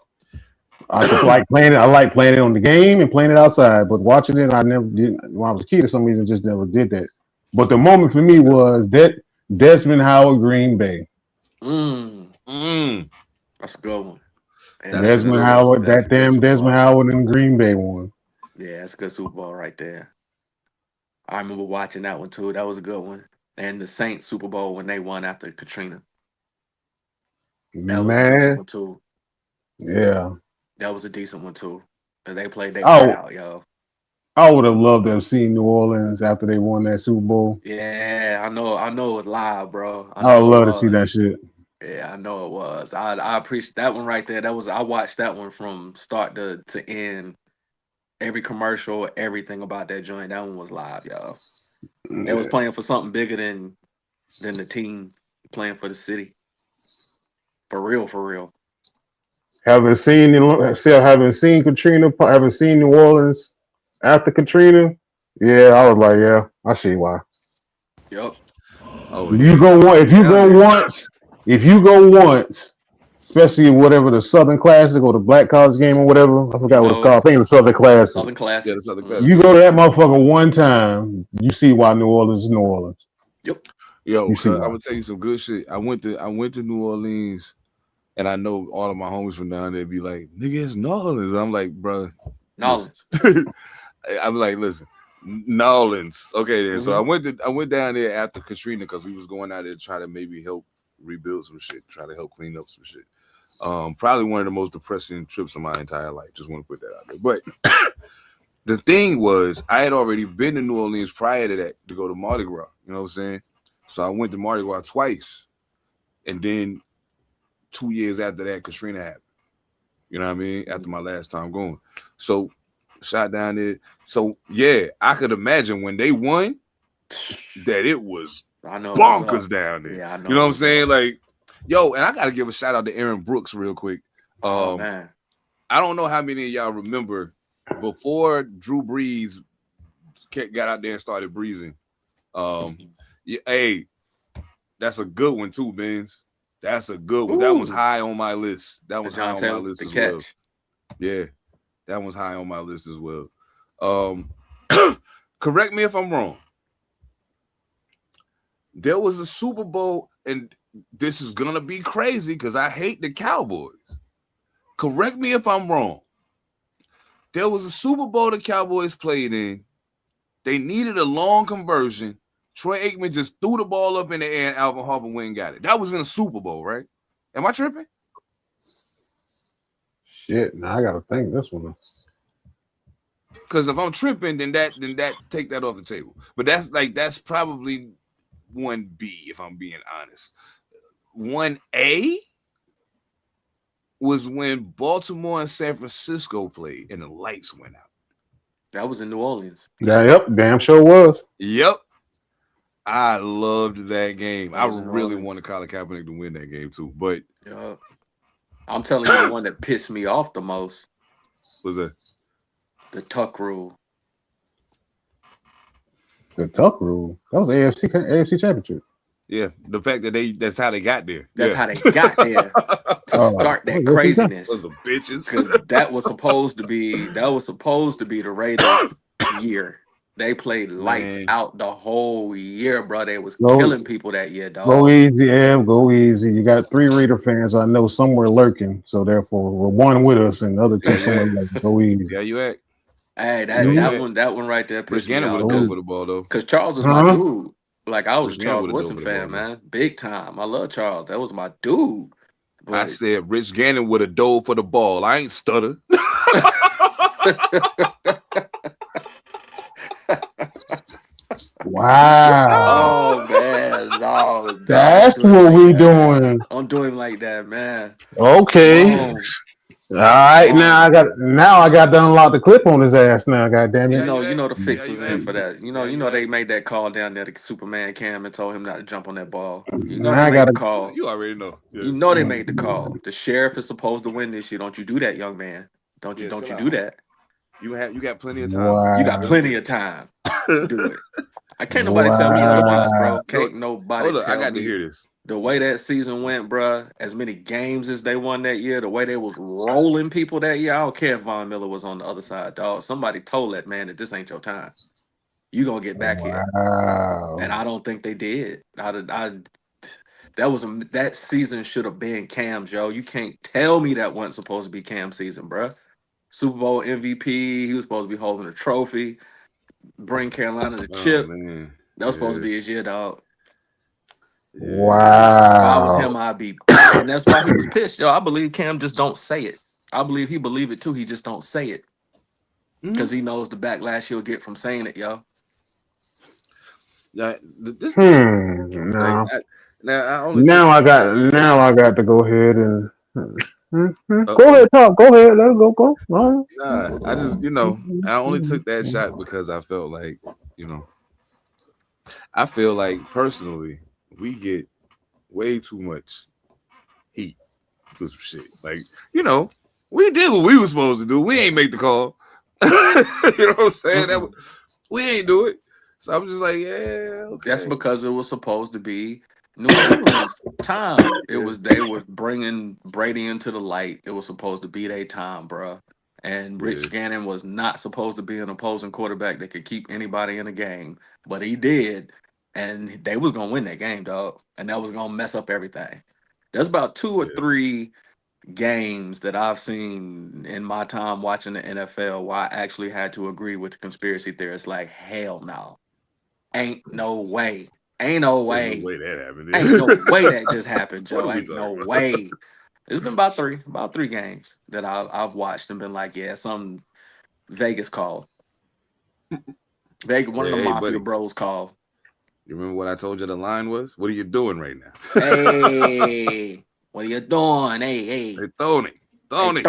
I like playing it. I like playing it on the game and playing it outside, but watching it, I never did. When I was a kid, for some reason, just never did that. But the moment for me was that Desmond Howard, Green Bay. That's a good one. Yeah, Desmond Howard, that damn Desmond Howard and Green Bay one. Yeah, that's a good Super Bowl right there. I remember watching that one too. That was a good one. And the Saints Super Bowl when they won after Katrina. That was a decent one too. Yeah. That was a decent one too. And they played their heart out, yo. I would have loved to have seen New Orleans after they won that Super Bowl. Yeah, I know it was live, bro. I would love to see that shit. Yeah, I know it was. I appreciate that one right there. I watched that one from start to end. Every commercial, everything about that joint. That one was live, y'all. They was playing for something bigger than the team, playing for the city. For real. Haven't seen Katrina, haven't seen New Orleans after Katrina. Yeah, I was like, yeah, I see why. Yep. Oh, if you go once, especially whatever the Southern Classic or the Black College game or whatever, I forgot what it's called. I think the Southern Classic. Southern Classic. Yeah, the Southern Classic. You go to that motherfucker one time, you see why New Orleans is New Orleans. Yep. Yo, I'm gonna tell you some good shit. I went to New Orleans, and I know all of my homies from down there be like, "Nigga, it's New Orleans." I'm like, bro, Nolans. I'm like, listen, Nolans. Okay, then. So I went down there after Katrina because we was going out there to try to maybe help rebuild some shit, try to help clean up some shit. Probably one of the most depressing trips of my entire life. Just want to put that out there. But the thing was, I had already been to New Orleans prior to that to go to Mardi Gras. You know what I'm saying? So I went to Mardi Gras twice, and then 2 years after that, Katrina happened. You know what I mean? After my last time going, so shot down there. So yeah, I could imagine when they won that it was I know it was bonkers up. down there. Yeah, I know You know it what I'm was saying? up. Like, yo, and I gotta give a shout out to Aaron Brooks real quick. Oh man, I don't know how many of y'all remember before Drew Brees got out there and started breezing. Yeah, hey, that's a good one too, Benz. That's a good one. That one's Ooh. high on my list. That was high on my Taylor, list the as well. catch. Yeah, that one's high on my list as well. Correct me if I'm wrong. There was a Super Bowl, and this is gonna be crazy because I hate the Cowboys. Correct me if I'm wrong. There was a Super Bowl the Cowboys played in. They needed a long conversion. Troy Aikman just threw the ball up in the air and Alvin Harper went and got it. That was in a Super Bowl, right? Am I tripping? Shit, now I gotta think this one. Because if I'm tripping, then that take that off the table. But that's probably 1B if I'm being honest. 1A was when Baltimore and San Francisco played and the lights went out. That was in New Orleans. Yeah, yep, damn sure was. Yep. I loved that game. That I was in New really Orleans. wanted Colin Kaepernick to win that game too. But Yeah. I'm telling you, the one that pissed me off the most, was that the tuck rule. The Tuck rule. That was AFC Championship. yeah, the fact that that's how they got there. That's yeah. how they got there to start that AFC craziness. Sons of bitches. Because that was supposed to be the Raiders' year. They played lights Man. out the whole year, bro. They was Go- killing people that year, dog. Go easy, Ev. Go easy. You got 3 Raider fans I know somewhere lurking. So therefore, we're one with us, and the other 2 somewhere lurking. Go easy. Yeah, you act. Hey, Mhm. that one right there Rich pissed me Gannon would off. have dove Ooh. for the ball though. Because Charles was my Huh? dude. Like, I was a Rich Gannon Charles would've Woodson dove for the fan, ball, man. Big time. I love Charles. That was my dude. I But said Rich Gannon would have dove for the ball. I ain't stutter. Wow. oh man, no, That's don't do him what like we that, man. doing. Don't do him like that, man. Okay. Wrong. All right. Now I got to unlock the clip on his ass now, goddamn You it. know the fix Yeah, was you in act. for that. You Yeah, you know they act. made that call down there to Superman Cam and told him not to jump on that ball. You know Now they I made the gotta call. You already know. Yeah. You know they made the call. The sheriff is supposed to win this year. Don't you do that, young man. Don't you chill do out. that. You got plenty of time. You got Wow. plenty of time to do it. I can't nobody tell me Wow. otherwise, bro. No, Can't nobody hold up, I tell got to me hear this. the way that season went, bruh, as many games as they won that year, the way they was rolling people that year. I don't care if Von Miller was on the other side, dog. Somebody told that man that this ain't your time. You gonna get back here, and Wow. I don't think they did. That season should have been Cam's, yo. You can't tell me that wasn't supposed to be Cam's season, bruh. Super Bowl MVP. He was supposed to be holding a trophy. Bring Carolina the Oh chip. man. That was supposed to Yeah. be his year, dog. Yeah. If I was Wow. him, I'd be, and that's why he was pissed, yo. I believe Cam just don't say it. I believe he believe it too. He just don't say it because he knows the backlash he'll get from saying it, yo. Yeah, this Now, I only now took I got to go ahead and uh, go ahead, talk. Go ahead, let it go. nah, I just I only took that shot because I felt like, I feel like personally we get way too much heat for some shit. Like, we did what we were supposed to do. We ain't make the call. You know what I'm saying? We ain't do it. So I'm just like, yeah, okay. That's because it was supposed to be New England's time. They were bringing Brady into the light. It was supposed to be their time, bro. And Rich Gannon was not supposed to be an opposing quarterback that could keep anybody in a game, but he did, and they was gonna win that game, dog. And that was gonna mess up everything. There's about 2 or 3 games that I've seen in my time watching the NFL where I actually had to agree with the conspiracy theorists. Like, hell no. Ain't no way. Ain't no way. There's no way that happened. Ain't no way that just happened, What Joe. are we Ain't no talking about? way. It's been about three games that I've watched and been like, yeah, some Vegas call. One of the Mafia bros call. You remember what I told you the line was? What are you doing right now? Hey, what are you doing? Hey. Hey, Tony. Tony.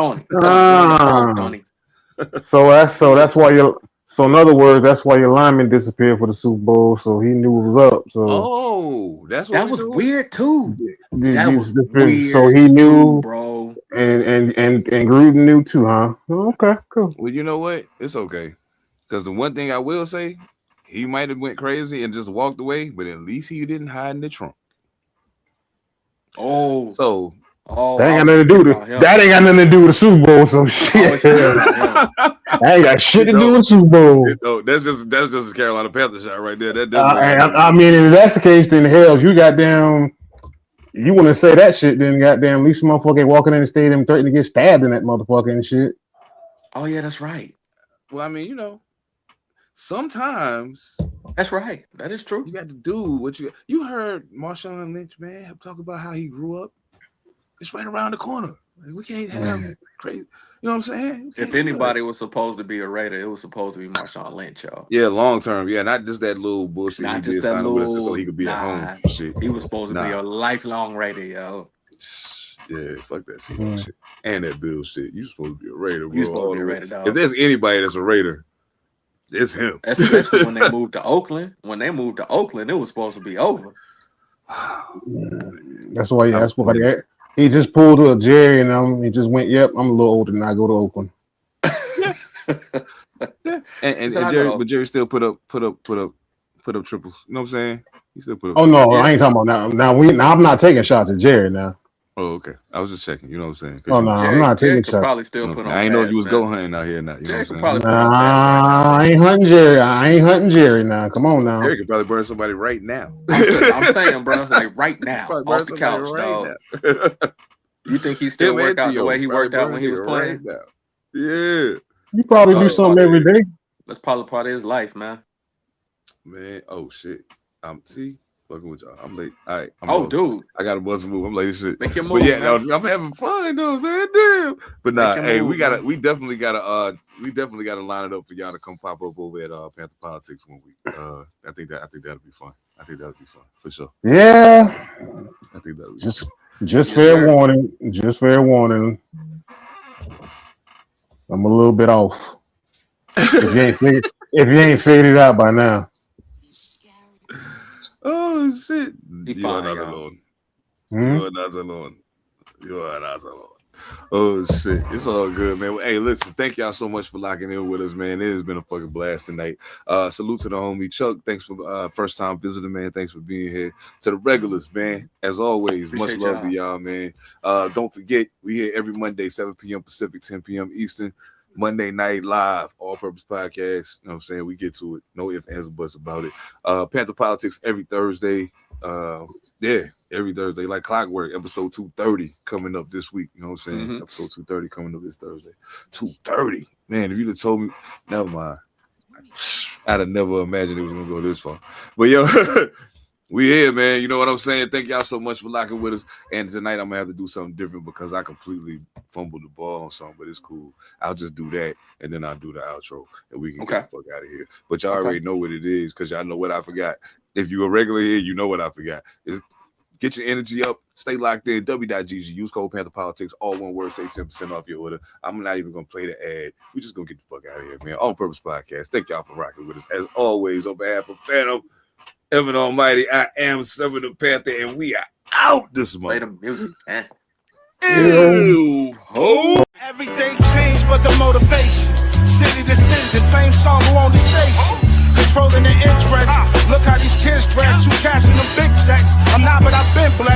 So that's why you. So in other words, that's why your lineman disappeared for the Super Bowl. So he knew it was up. So That's what that was weird too. So he knew, bro. And Gruden knew too, huh? Okay, cool. Well, you know what? It's okay. Because the one thing I will say, he might have went crazy and just walked away, but at least he didn't hide in the trunk. That ain't got nothing to do with it. That ain't got nothing to do with the Super Bowl. So shit. That ain't got shit to do with the Super Bowl. That's just a Carolina Panther shot right there. I mean, if that's the case, then hell, you want to say that shit, then goddamn, at least motherfucker walking in the stadium threatening to get stabbed in that motherfucker and shit. Oh yeah, that's right. Well, I mean, sometimes that's right. That is true. You got to do what you heard Marshawn Lynch, man, talk about how he grew up. It's right around the corner. Like, we can't have crazy. You know what I'm saying? If anybody was supposed to be a Raider, it was supposed to be Marshawn Lynch, y'all. Yeah, long term. Yeah, not just that little bullshit. Not just that little. Just so he could be at home. Shit. He was supposed to be a lifelong Raider, yo. Yeah, fuck that shit. And that Bill shit. You supposed to be a Raider, bro. You supposed to be a Raider, dog. If there's anybody that's a Raider, it's him. Especially when they moved to Oakland. When they moved to Oakland, it was supposed to be over. That's why he just pulled a Jerry and he just went, yep, I'm a little older than I go to Oakland. And Jerry still put up triples. You know what I'm saying? He still put up. Oh no, I ain't talking about now. I'm not taking shots at Jerry now. Oh, okay. I was just checking. You know what I'm saying? Oh no, I'm not taking shots. Probably still put on. I ain't know if you was go hunting out here now. You know what I'm saying? I ain't hunting Jerry. I ain't hunting Jerry now. Come on now. Jerry could probably burn somebody right now. I'm saying, bro, like right now, off the couch, dog. You think he still work out the way he worked out when he was playing? Right yeah. You probably do something every day. That's probably part of his life, man. Man, oh shit. See. Fucking with y'all. I'm late. All right. Dude. I got a buzz move. I'm late as shit. Make your move. But yeah, no, I'm having fun though, man. Damn. But nah, hey, we definitely gotta line it up for y'all to come pop up over at Panther Politics one week. I think that'll be fun. For sure. Yeah. I think that'll be just fair warning. Just fair warning. I'm a little bit off. If you ain't figured it out by now. Oh shit! You are not alone. Oh shit! It's all good, man. Hey, listen, thank y'all so much for locking in with us, man. It has been a fucking blast tonight. Salute to the homie Chuck. Thanks for first time visiting, man. Thanks for being here. To the regulars, man. As always, appreciate much love to y'all, man. Don't forget, we here every Monday, 7 p.m. Pacific, 10 p.m. Eastern. Monday night live, all purpose podcast. You know what I'm saying? We get to it. No ifs, ands, or buts about it. Panther Politics every Thursday. Every Thursday, like clockwork. Episode 230 coming up this week. You know what I'm saying? Mm-hmm. Episode 230 coming up this Thursday. 230. Man, if you'd have told me, never mind. I'd have never imagined it was gonna go this far. But yo, we here, man. You know what I'm saying? Thank y'all so much for locking with us. And tonight I'm gonna have to do something different because I completely fumbled the ball on something, but it's cool. I'll just do that and then I'll do the outro and we can get the fuck out of here. But y'all already know what it is because y'all know what I forgot. If you're a regular here, you know what I forgot. Get your energy up. Stay locked in. W.GG. Use code Panther Politics. All one word. Say 10% off your order. I'm not even going to play the ad. We're just going to get the fuck out of here, man. On Purpose Podcast. Thank y'all for rocking with us. As always, on behalf of Phantom, Evan Almighty, I am Seven Da Panther, and we are out this month. Play the music, man. Ew. Oh. Everything changed but the motivation. City to city, the same song on the station. Controlling the interest. Look how these kids dress. You cashing them big checks. I'm not, but I've been blessed.